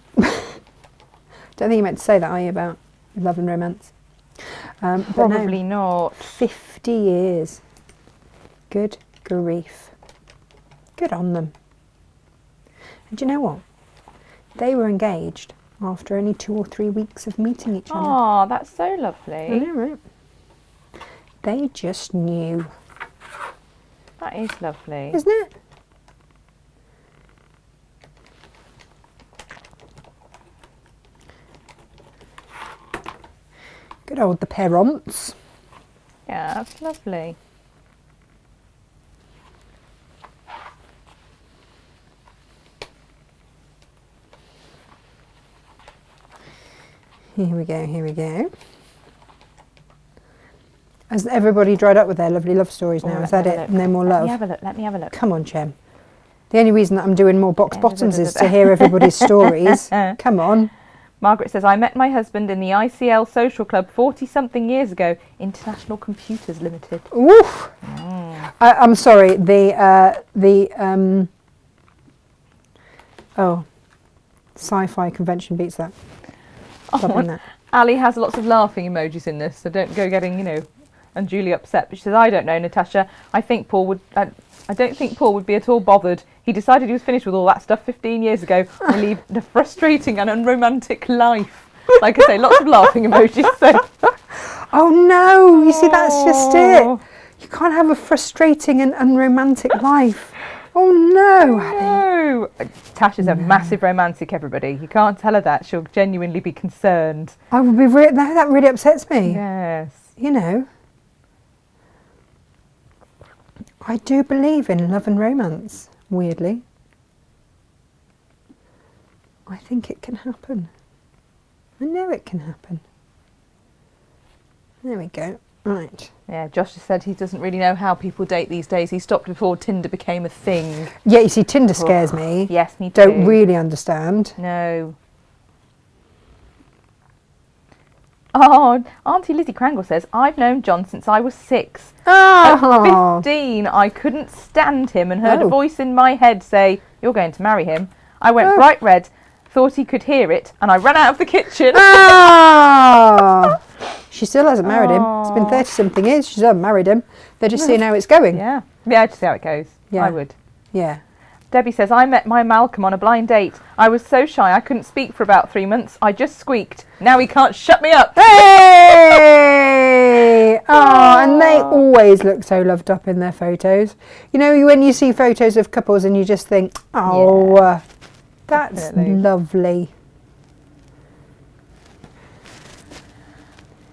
think you meant to say that, are you, about love and romance? But no, Probably not. 50 years. Good grief. Good on them. And do you know what? They were engaged after only 2 or 3 weeks of meeting each other. Oh, that's so I lovely. know, right? They just knew, That is lovely. isn't it? Good old the parents. Yeah, that's lovely. Here we go, here we go. Has everybody dried up with their lovely love stories now? Oh, Is that it? No more love? Let me have a look. Come on, Chem. The only reason that I'm doing more box bottoms is to hear everybody's stories. Come on. Margaret says, I met my husband in the ICL Social Club 40-something years ago, International Computers Limited. Oof. I'm sorry, sci-fi convention beats that. Loving that. Ali has lots of laughing emojis in this, so don't go getting, unduly upset. But she says, I don't know, Natasha. I don't think Paul would be at all bothered. He decided he was finished with all that stuff 15 years ago. I lead a frustrating and unromantic life. Like I say, lots of laughing emojis. So. Oh no, you see, that's just it. You can't have a frustrating and unromantic life. Oh no, no. Tasha's a massive romantic, everybody. You can't tell her that. She'll genuinely be concerned. I would be no, that really upsets me. Yes. I do believe in love and romance, weirdly. I think it can happen. I know it can happen. There we go. Right. Yeah, Josh has said he doesn't really know how people date these days. He stopped before Tinder became a thing. Yeah, you see, Tinder scares me. Yes, me too. Don't really understand. No. Oh, Auntie Lizzie Crangle says, I've known John since I was 6. Oh. At 15, I couldn't stand him and heard a voice in my head say, you're going to marry him. I went bright red, thought he could hear it, and I ran out of the kitchen. Oh. She still hasn't married him. It's been 30-something years. She hasn't married him. They're just seeing how it's going. Yeah. Yeah, just see how it goes. Yeah. I would. Yeah. Debbie says, I met my Malcolm on a blind date. I was so shy I couldn't speak for about 3 months. I just squeaked. Now he can't shut me up. Hey! Oh, and they always look so loved up in their photos. When you see photos of couples and you just think, oh, that's definitely lovely.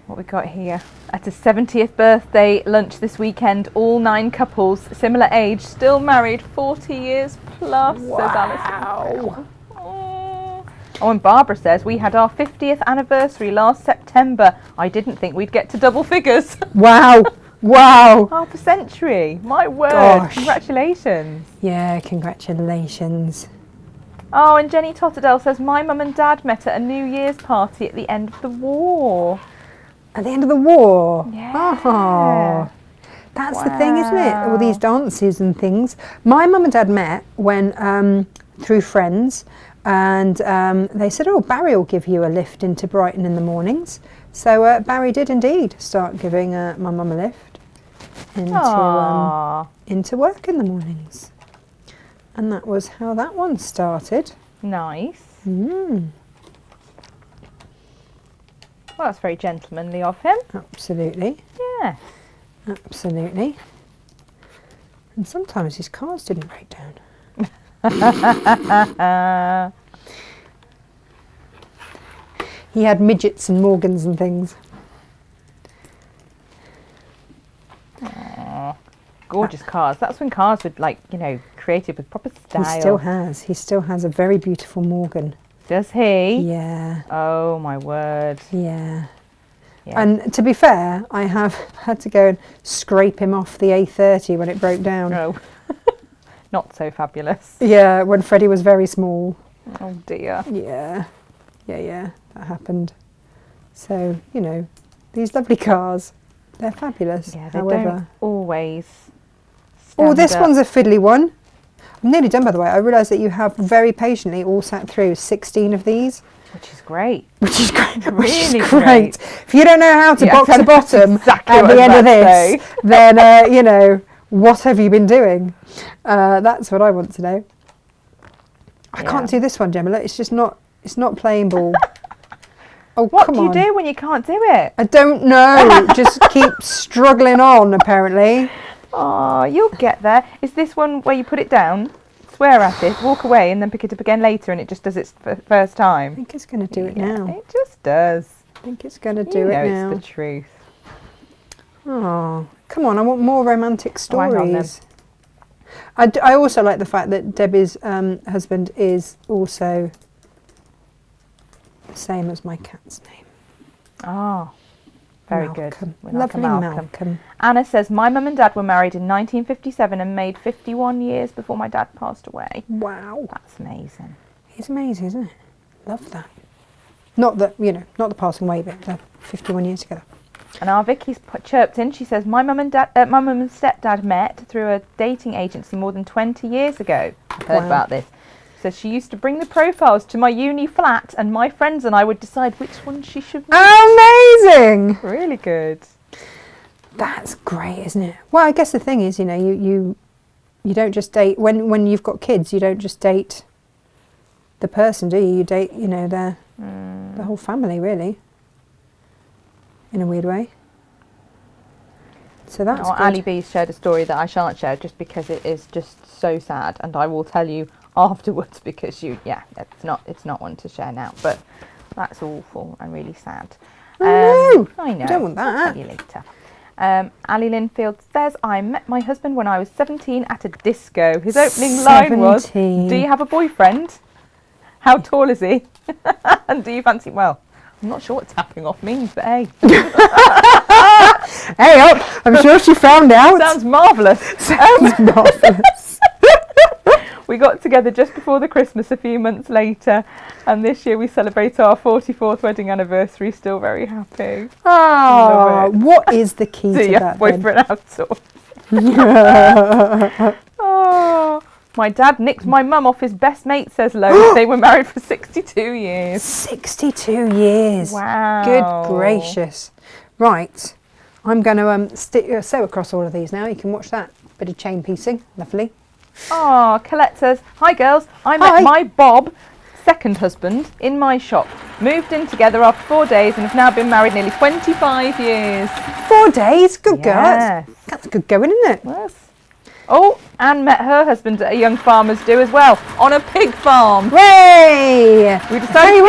What we got here? At a 70th birthday lunch this weekend, all 9 couples, similar age, still married 40 years plus, says Alison. Oh, and Barbara says, we had our 50th anniversary last September. I didn't think we'd get to double figures. Wow. Wow. Half a century. My word. Gosh. Congratulations. Yeah, congratulations. Oh, and Jenny Totterdale says, my mum and dad met at a New Year's party at the end of the war. At the end of the war? Yeah. Oh, that's the thing, isn't it? All these dances and things. My mum and dad met when through friends, and they said, oh, Barry will give you a lift into Brighton in the mornings. So Barry did indeed start giving my mum a lift into work in the mornings. And that was how that one started. Nice. Mm. Well, that's very gentlemanly of him. Absolutely. Yeah. Absolutely. And sometimes his cars didn't break down. He had midgets and Morgans and things. Aww. Gorgeous cars. That's when cars were created with proper style. He still has a very beautiful Morgan. Does he? Yeah. Oh my word. Yeah. And to be fair, I have had to go and scrape him off the A30 when it broke down. Oh. Not so fabulous. Yeah, when Freddie was very small. Oh dear. Yeah. That happened. So, these lovely cars, they're fabulous. Yeah, they don't always Oh, this one's a fiddly one. I'm nearly done, by the way. I realised that you have very patiently all sat through 16 of these. Which is great. Really great. If you don't know how to box a bottom exactly at the end of this, then, what have you been doing? That's what I want to know. I can't do this one, Gemma. It's just not, it's not playing ball. Oh, what come do you on. do when you can't do it? I don't know. Just keep struggling on, apparently. Oh, you'll get there. Is this one where you put it down, swear at it, walk away, and then pick it up again later, and it just does its first time? I think it's going to do it now. It just does. I think it's going to do it now. It's the truth. Oh, come on, I want more romantic hang on then. stories. I also like the fact that Debbie's husband is also the same as my cat's name. Oh, very Malcolm. good. We like a Lovely Malcolm. Anna says, my mum and dad were married in 1957 and made 51 years before my dad passed away. Wow. That's amazing. It's amazing, isn't it? Love that. Not that, not the passing away bit, the 51 years together. And our Vicky's chirped in. She says, my mum and stepdad met through a dating agency more than 20 years ago. I've heard about this. So she used to bring the profiles to my uni flat, and my friends and I would decide which one she should meet. Amazing! Really good. That's great, isn't it? Well, I guess the thing is, you don't just date when you've got kids. You don't just date the person, do you? You date, the whole family, really. In a weird way. So that's good. Ali B shared a story that I shan't share just because it is just so sad, and I will tell you afterwards because it's not one to share now, but that's awful and really sad. No, I know. I don't want that. I'll tell you later. Ali Linfield says, I met my husband when I was 17 at a disco. His opening line was, do you have a boyfriend? How tall is he? And do you fancy, well, I'm not sure what tapping off means, but hey. Hey up, I'm sure she found out. Sounds marvellous. Sounds marvellous. We got together just before the Christmas a few months later, and this year we celebrate our 44th wedding anniversary. Still very happy. Oh, what is the key to that? Boyfriend outsourced. Oh, my dad nicked my mum off his best mate, says Lois. They were married for 62 years. 62 years. Wow. Good gracious. Right, I'm going to sew across all of these now. You can watch that. Bit of chain piecing. Lovely. Oh, Colette says, hi girls, I met my Bob, second husband, in my shop. Moved in together after 4 days and have now been married nearly 25 years. 4 days? Good girl. Yes. That's good going, isn't it? Yes. Oh, Anne met her husband at a young farmer's do as well, on a pig farm. Hooray! We decided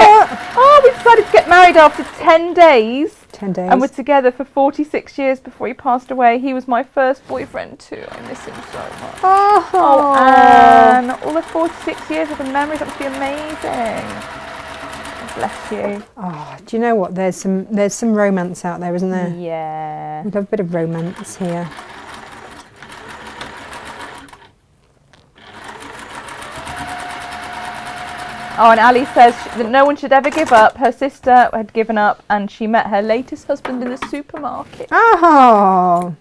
to get married after 10 days. 10 days. And we're together for 46 years before he passed away. He was my first boyfriend too. I miss him so much. Oh, Anne, all the 46 years of the memories, that must be amazing. Bless you. Oh, do you know what? There's some romance out there, isn't there? Yeah. We love a bit of romance here. Oh, and Ali says that no one should ever give up. Her sister had given up and she met her latest husband in the supermarket. Oh.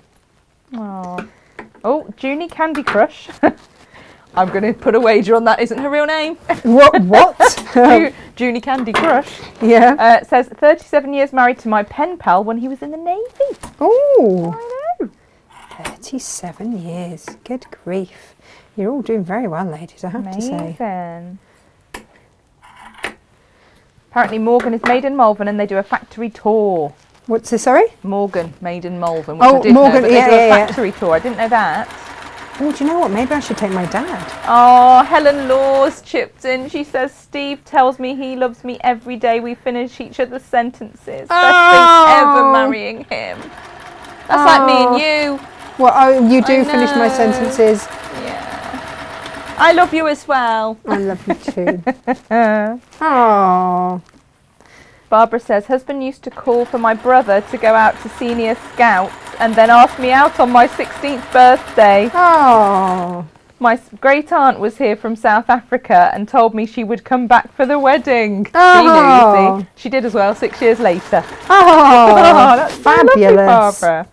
Oh, Junie Candy Crush. I'm going to put a wager on that isn't her real name. What? Junie Candy Crush. Yeah. Says 37 years married to my pen pal when he was in the Navy. Oh. I know. 37 years. Good grief. You're all doing very well, ladies, I have to say. Amazing. Apparently Morgan is made in Malvern and they do a factory tour. What's this, sorry? Morgan, made in Malvern. Which Oh, I did Morgan, know, but they do a factory tour. I didn't know that. Oh, do you know what? Maybe I should take my dad. Oh, Helen Laws chipped in. She says, Steve tells me he loves me every day. We finish each other's sentences. Best thing ever marrying him. That's like me and you. Well, you do finish my sentences. Yeah. I love you as well. I love you too. Oh. Barbara says, husband used to call for my brother to go out to senior scouts and then ask me out on my 16th birthday. Oh. My great aunt was here from South Africa and told me she would come back for the wedding. Oh. She knew, you see. She did as well 6 years later. Oh, that's fabulous. So lovely, Barbara.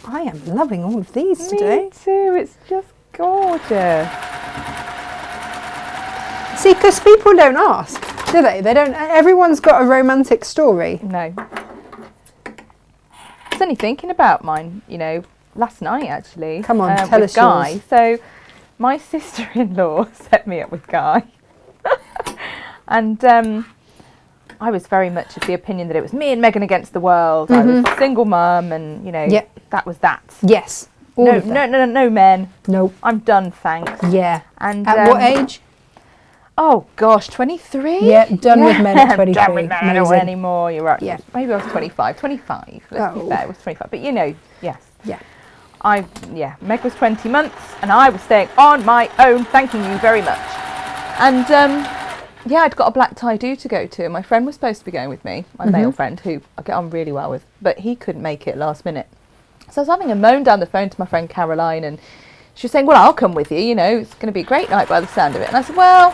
I am loving all of these today. Me too. It's just gorgeous. See, because people don't ask, do they? They don't. Everyone's got a romantic story. No. I was only thinking about mine, last night actually. Come on, tell us Guy. yours. So, my sister-in-law set me up with Guy, and I was very much of the opinion that it was me and Megan against the world. I was a single mum, and that was that. Yes. No men. Nope. I'm done, thanks. Yeah. And at what age? Oh gosh, 23? Yeah, done with men at 23. Done with men Amazing. anymore, you're right. Yeah. Maybe I was 25. 25, let's be fair, it was 25. But you know, yes. Yeah. Meg was 20 months and I was staying on my own, thanking you very much. And I'd got a black tie-do to go to, and my friend was supposed to be going with me, my male friend, who I get on really well with, but he couldn't make it last minute. So I was having a moan down the phone to my friend Caroline, and she was saying, well, I'll come with you, you know, it's going to be a great night by the sound of it. And I said, well,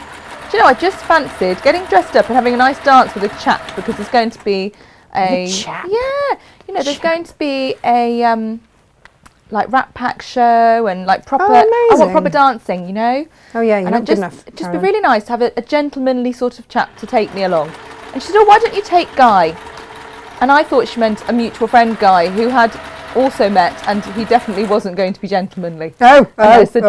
do you know, I just fancied getting dressed up and having a nice dance with a chap, because there's going to be a chap? Yeah, you know, there's going to be a like Rat Pack show and like proper. I want proper dancing, you know. Oh yeah, you're not good enough. It'd just be really nice to have a gentlemanly sort of chap to take me along. And she said, oh, why don't you take Guy? And I thought she meant a mutual friend, Guy, who had also met, and he definitely wasn't going to be gentlemanly. I said,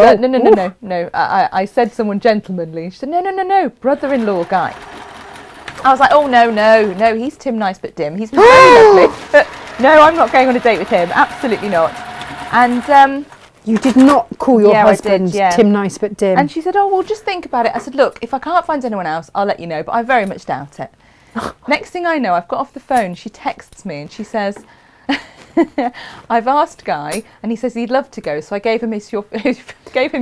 no. I said someone gentlemanly. She said, no, brother-in-law Guy. I was like, oh, no, he's Tim Nice but dim. He's very lovely. But no, I'm not going on a date with him. Absolutely not. And you did not call your husband I did, Tim Nice but dim. And she said, oh, well, just think about it. I said, look, if I can't find anyone else, I'll let you know, but I very much doubt it. Next thing I know, I've got off the phone. She texts me and she says, I've asked Guy, and he says he'd love to go, so I gave him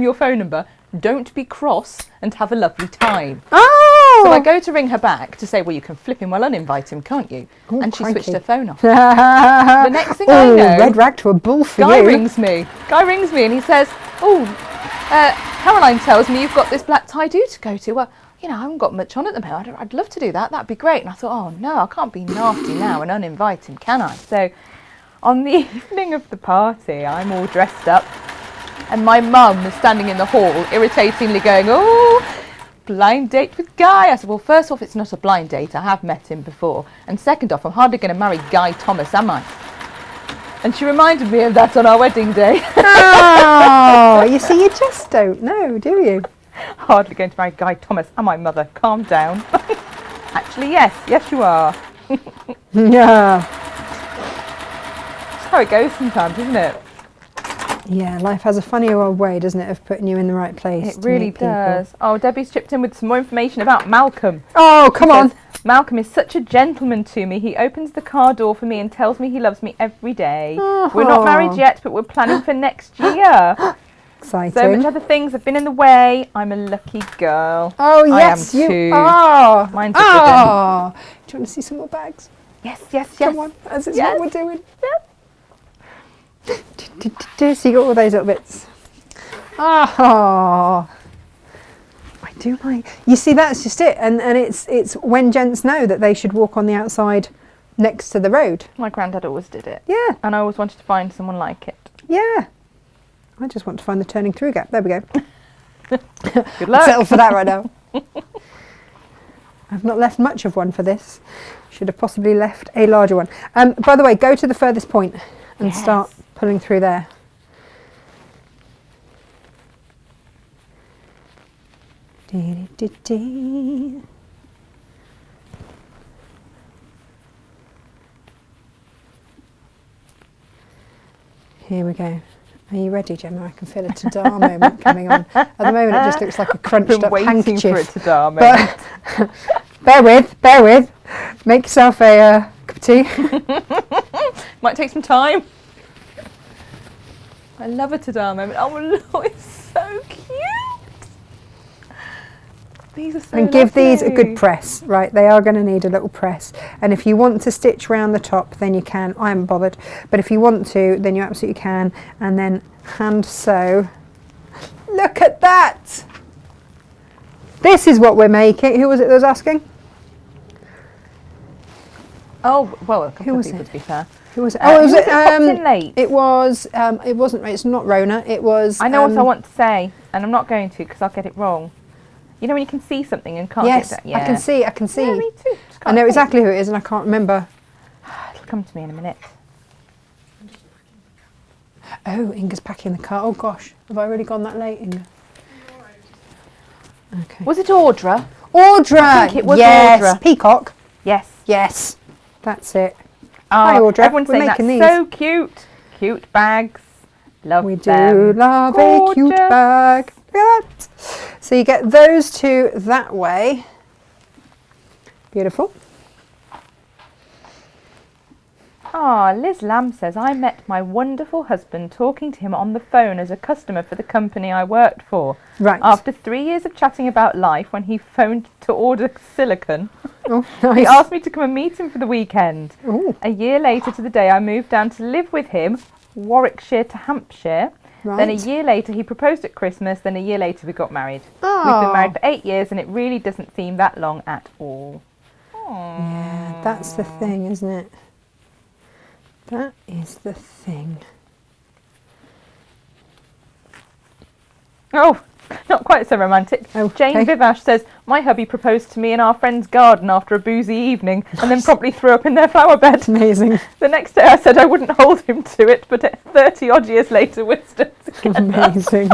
your phone number. Don't be cross and have a lovely time. Oh! So I go to ring her back to say, well, you can flip him, well, uninvite him, can't you? Oh, and she crikey. switched her phone off. The next thing I know, red rag to a bull for Guy you. rings me and he says, Caroline tells me you've got this black tie-do to go to. Well, you know, I haven't got much on at the moment. I'd love to do that. That'd be great. And I thought, oh, no, I can't be nasty now and uninvite him, can I? So on the evening of the party, I'm all dressed up, and my mum is standing in the hall, irritatingly going, oh, blind date with Guy. I said, well, first off, it's not a blind date. I have met him before. And second off, I'm hardly going to marry Guy Thomas, am I? And she reminded me of that on our wedding day. Oh, you see, you just don't know, do you? Hardly going to marry Guy Thomas, am I, mother? Calm down. Actually, yes, you are. Yeah. That's how it goes sometimes, isn't it? Yeah, life has a funny old way, doesn't it, of putting you in the right place. It really does. Oh, Debbie's chipped in with some more information about Malcolm. Oh, come on. Malcolm is such a gentleman to me. He opens the car door for me and tells me he loves me every day. Oh. We're not married yet, but we're planning for next year. Exciting. So much other things have been in the way. I'm a lucky girl. Oh, yes, I am you too. are. Mine's a good one. Do you want to see some more bags? Yes. Come on, as it's what we're doing. Yeah. So you got all those little bits. Oh, I do like. You see, that's just it, and it's when gents know that they should walk on the outside next to the road. My granddad always did it. Yeah. And I always wanted to find someone like it. Yeah. I just want to find the turning through gap. There we go. Good luck. Settle for that right now. I've not left much of one for this. Should have possibly left a larger one. By the way, go to the furthest point and start pulling through there. Here we go. Are you ready, Gemma? I can feel a ta-da moment coming on. At the moment, it just looks like a crunched up handkerchief. For a ta-da moment. But bear with. Make yourself a cup of tea. Might take some time. I love a ta-da moment. Oh, look, it's so cute. These are so And give these a lovely. good press, right? They are going to need a little press. And if you want to stitch round the top, then you can. I haven't bothered. But if you want to, then you absolutely can. And then hand sew. Look at that! This is what we're making. Who was it that was asking? Oh, well, a couple Who of was people, it? to be fair. Who was it? Who was it popped in late? It was. It wasn't. It's not Rona. It was. I know what I want to say, and I'm not going to because I'll get it wrong. You know when you can see something and can't Yes, get that? Yeah. I can see. I can see. Yeah, me too. Just I can't know think. exactly who it is, and I can't remember. It'll come to me in a minute. Oh, Inga's packing the car. Oh gosh, have I really gone that late, Inga? Okay. Was it Audra? Audra. I think it was yes. Audra. Peacock. Yes. Yes. That's it. Hi, Audra. Everyone's We're saying that's making these. so cute. Cute bags. Love We them. do love a cute Gorgeous. bag. Look at that. So you get those two that way. Beautiful. Liz Lamb says, I met my wonderful husband talking to him on the phone as a customer for the company I worked for. Right. After 3 years of chatting about life, when he phoned to order silicone, Oh, nice. he asked me to come and meet him for the weekend. Ooh. A year later to the day, I moved down to live with him, Warwickshire to Hampshire. Right. Then a year later, he proposed at Christmas. Then a year later, we got married. Oh. We've been married for 8 years, and it really doesn't seem that long at all. Yeah, that's the thing, isn't it? That is the thing. Oh, not quite so romantic. Oh, Jane okay. Vivash says, my hubby proposed to me in our friend's garden after a boozy evening and then promptly threw up in their flower bed. Amazing. The next day I said I wouldn't hold him to it, but 30 odd years later we're still together. Amazing.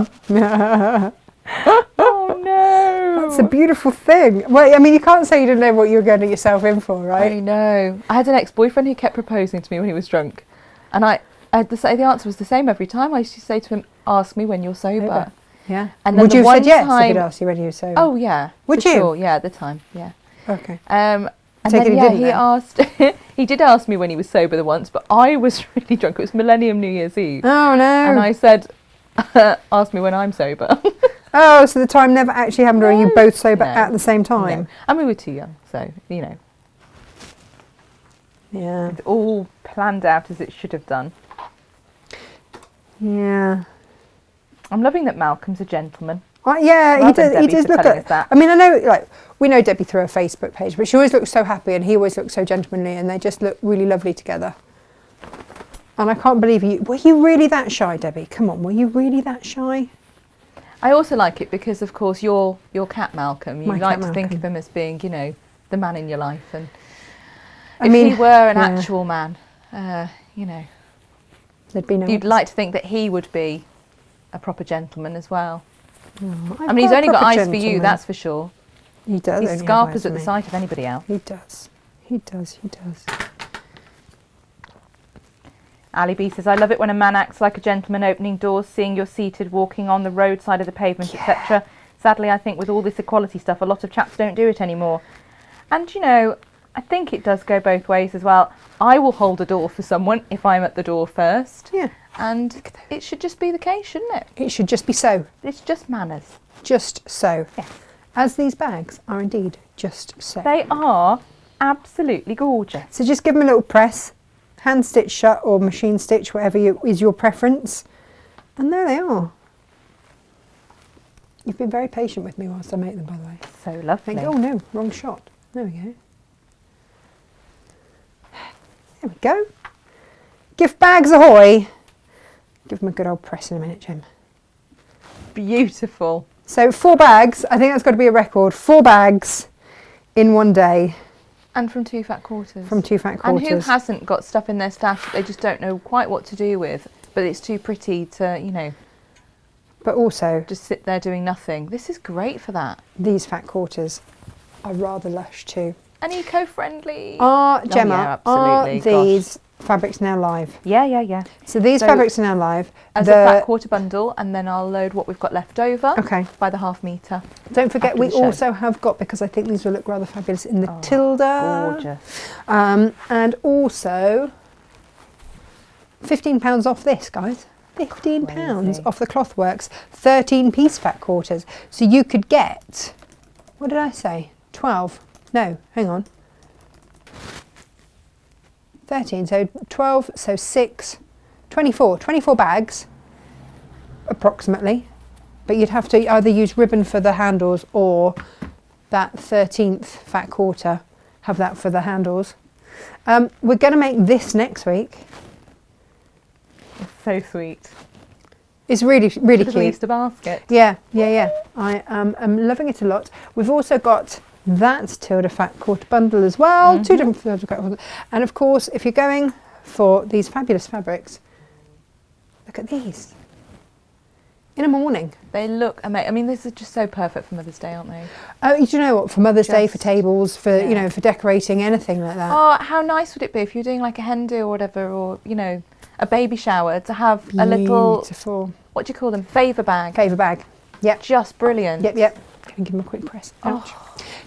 Oh no. That's a beautiful thing. Well, I mean, you can't say you didn't know what you were getting yourself in for, right? I know. I had an ex-boyfriend who kept proposing to me when he was drunk. And I had to say the answer was the same every time. I used to say to him, ask me when you're sober. Yeah. And then would the you have one said yes if time- he'd asked you when you were sober? Oh yeah. Would for you? Sure. Yeah, at the time. Yeah. Okay. And Take it then he yeah, didn't he then? asked. He did ask me when he was sober the once, but I was really drunk. It was Millennium New Year's Eve, Oh, no. and I said, "Ask me when I'm sober." Oh, so the time never actually happened, or are you both sober No. at the same time? No. And we were too young, so you know, Yeah. it's all planned out as it should have done. Yeah. I'm loving that Malcolm's a gentleman. Yeah, he Well done, does. He Debbie, does for look telling at. us that. I mean, I know, like we know Debbie through her Facebook page, but she always looks so happy, and he always looks so gentlemanly, and they just look really lovely together. And I can't believe you. Were you really that shy, Debbie? Come on, were you really that shy? I also like it because, of course, your cat Malcolm. You My like cat to think of Malcolm. him as being, you know, the man in your life, and I if mean, he were an yeah. actual man, you know, There'd be no. you'd like to think that he would be a proper gentleman as well. I've I mean, he's got a only got proper eyes for you, gentleman. that's for sure. He does. He only have scarpers eyes at for the me. sight of anybody else. He does. He does. He does. Ali B says, I love it when a man acts like a gentleman, opening doors, seeing you're seated, walking on the roadside of the pavement, etc. Sadly, I think with all this equality stuff, a lot of chaps don't do it anymore. And, you know, I think it does go both ways as well. I will hold a door for someone if I'm at the door first. Yeah. And it should just be the case, shouldn't it? It should just be so. It's just manners. Just so. Yes. As these bags are indeed just so. They are absolutely gorgeous. So just give them a little press, hand stitch shut or machine stitch, whatever is your preference. And there they are. You've been very patient with me whilst I make them, by the way. So lovely. Oh no, wrong shot. There we go. There we go. Gift bags ahoy. Give them a good old press in a minute, Jim. Beautiful. So 4 bags, I think that's got to be a record. 4 bags in one day And from 2 fat quarters. from 2 fat And quarters. who hasn't got stuff in their stash that they just don't know quite what to do with, but it's too pretty to, you know, But also, just sit there doing nothing. This is great for that. these fat quarters are rather lush too. And eco-friendly. Are, Oh, Gemma, yeah, are absolutely. these fabrics now live? Yeah. So these So, fabrics are now live. As a fat quarter bundle, and then I'll load what we've got left over Okay. by the half metre. Don't forget, after we the show. also have got, because I think these will look rather fabulous, in the Oh, Tilda. Gorgeous. And also £15 off this, guys. £15 Crazy. off the Clothworks 13-piece fat quarters. So you could get, what did I say? 12? No, hang on. 13, so 12, so 6, 24 bags, approximately. But you'd have to either use ribbon for the handles or that 13th fat quarter, have that for the handles. We're going to make this next week. So sweet. It's really, really Little cute. Easter basket. Yeah. I am loving it a lot. We've also got that Tilda fat quarter bundle as well. 2 different Tilda fat quarters. And of course, if you're going for these fabulous fabrics, look at these. In a morning. They look amazing. I mean, this is just so perfect for Mother's Day, aren't they? Oh, you know what? For Mother's Day, for Just- tables, for you yeah. know, for decorating, anything like that. Oh, how nice would it be if you're doing like a hen do or whatever, or, you know, a baby shower, to have a little, Beautiful what do you call them, favour bag. favour bag. Yep. Just brilliant. Yep. Can you give him a quick press? Ouch.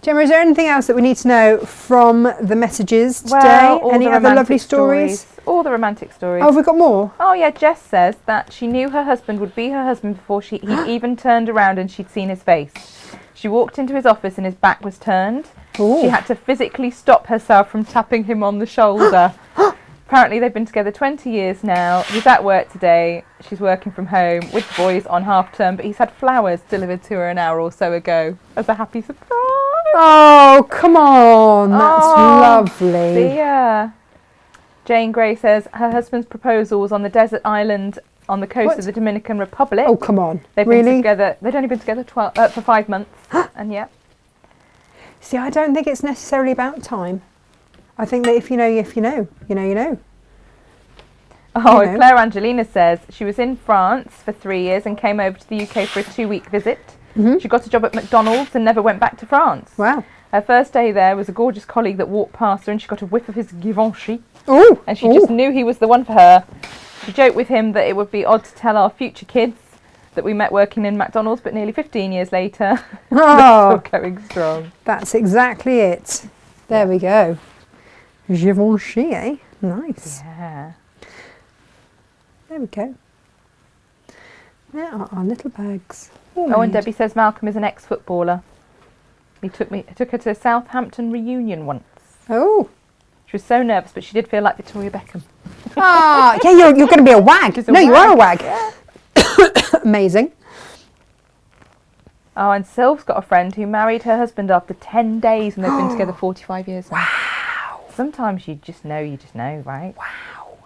Gemma, is there anything else that we need to know from the messages today? Well, Any other lovely stories? All the romantic stories. Oh, have we got more? Oh yeah, Jess says that she knew her husband would be her husband before he'd even turned around and she'd seen his face. She walked into his office and his back was turned. Ooh. She had to physically stop herself from tapping him on the shoulder. Apparently they've been together 20 years now. He's at work today. She's working from home with the boys on half term, but he's had flowers delivered to her an hour or so ago as a happy surprise. Oh, come on. That's lovely. Yeah. Jane Gray says her husband's proposal was on the desert island on the coast of the Dominican Republic. Oh, come on. They've really? been together. They'd only been together for 5 months. And yeah. See, I don't think it's necessarily about time. I think that if you know, you know. Oh, You know. Claire Angelina says she was in France for 3 years and came over to the UK for a 2-week visit. Mm-hmm. She got a job at McDonald's and never went back to France. Wow. Her first day there was a gorgeous colleague that walked past her and she got a whiff of his Givenchy. Ooh. And she just knew he was the one for her. She joked with him that it would be odd to tell our future kids that we met working in McDonald's, but nearly 15 years later, Oh, they're still going strong. that's exactly it. There we go. Givenchy, eh? Nice. Yeah. There we go. There are our little bags. Oh, and Debbie says Malcolm is an ex-footballer. He took her to a Southampton reunion once. Oh. She was so nervous, but she did feel like Victoria Beckham. Ah, yeah, you're going to be a wag. She's a No, you wag. are a wag. Amazing. Oh, and Sylv's got a friend who married her husband after 10 days and they've been together 45 years. Wow. Sometimes you just know, right? Wow.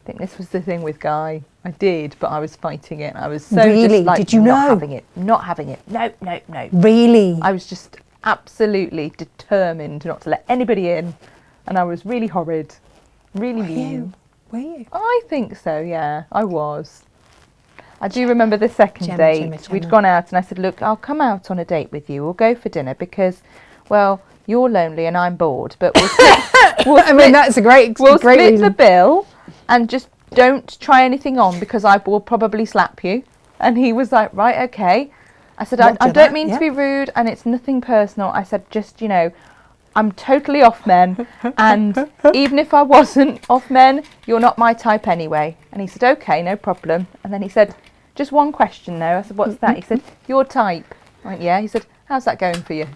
I think this was the thing with Guy. I did, but I was fighting it. I was so Really? just like, Did you not know? having it. Not having it. No. Really? I was just absolutely determined not to let anybody in. And I was really horrid. Really mean. Were you? I think so, yeah. I was. I do remember the second Gemma, date. Gemma. We'd gone out and I said, look, I'll come out on a date with you. We'll go for dinner because, well, you're lonely and I'm bored. But we'll split, I mean, that's a great split reason. the bill and just don't try anything on because I will probably slap you. And he was like, right, okay. I said, I don't mean to be rude and it's nothing personal. I said, just, I'm totally off men, and even if I wasn't off men, you're not my type anyway. And he said, okay, no problem. And then he said, just one question though. I said, what's that? He said, your type. I went, yeah. He said, how's that going for you?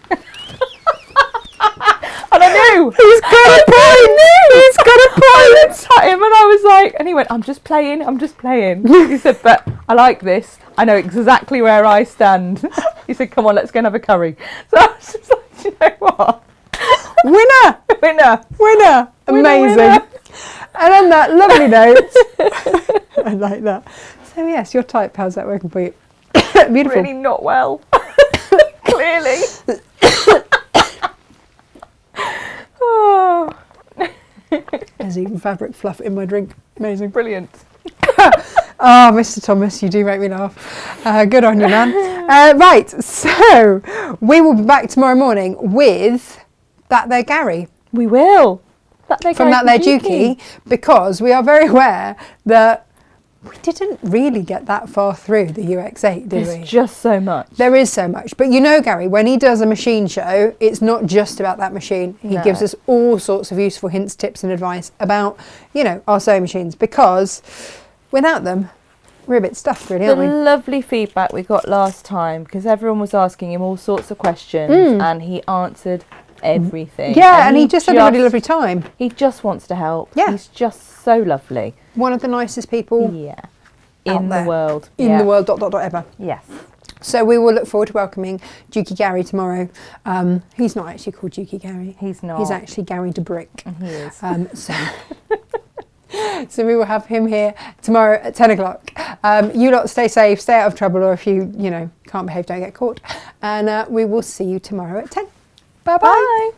And I knew. He's got a point. He's got a I point. looked at him and I was like, and he went, I'm just playing. He said, but I like this. I know exactly where I stand. He said, come on, let's go and have a curry. So I was just like, you know what? Winner. Amazing. Winner. And on that lovely note, I like that. So yes, your type, how's that working for you? Beautiful. Really not well. Clearly. Oh. There's even fabric fluff in my drink. Amazing. Brilliant. Oh, Mr. Thomas, you do make me laugh. Good on you, man. Right, so we will be back tomorrow morning with That There Gary. We will. From That There Dukey, because we are very aware that we didn't really get that far through the UX8, did we? There's just so much. There is so much. But Gary, when he does a machine show, it's not just about that machine. He gives us all sorts of useful hints, tips and advice about, our sewing machines, because without them, we're a bit stuffed really, aren't we? The lovely feedback we got last time, because everyone was asking him all sorts of questions and he answered everything. Yeah, and he just had a really lovely time. He just wants to help. Yeah. He's just so lovely. One of the nicest people in the there. world. In the world, ever. Yes. So we will look forward to welcoming Dukey Gary tomorrow. He's not actually called Dukey Gary. He's not. He's actually Gary de Brick. He is. So we will have him here tomorrow at 10 o'clock. You lot stay safe, stay out of trouble, or if you can't behave, don't get caught. And we will see you tomorrow at 10. Bye-bye. Bye.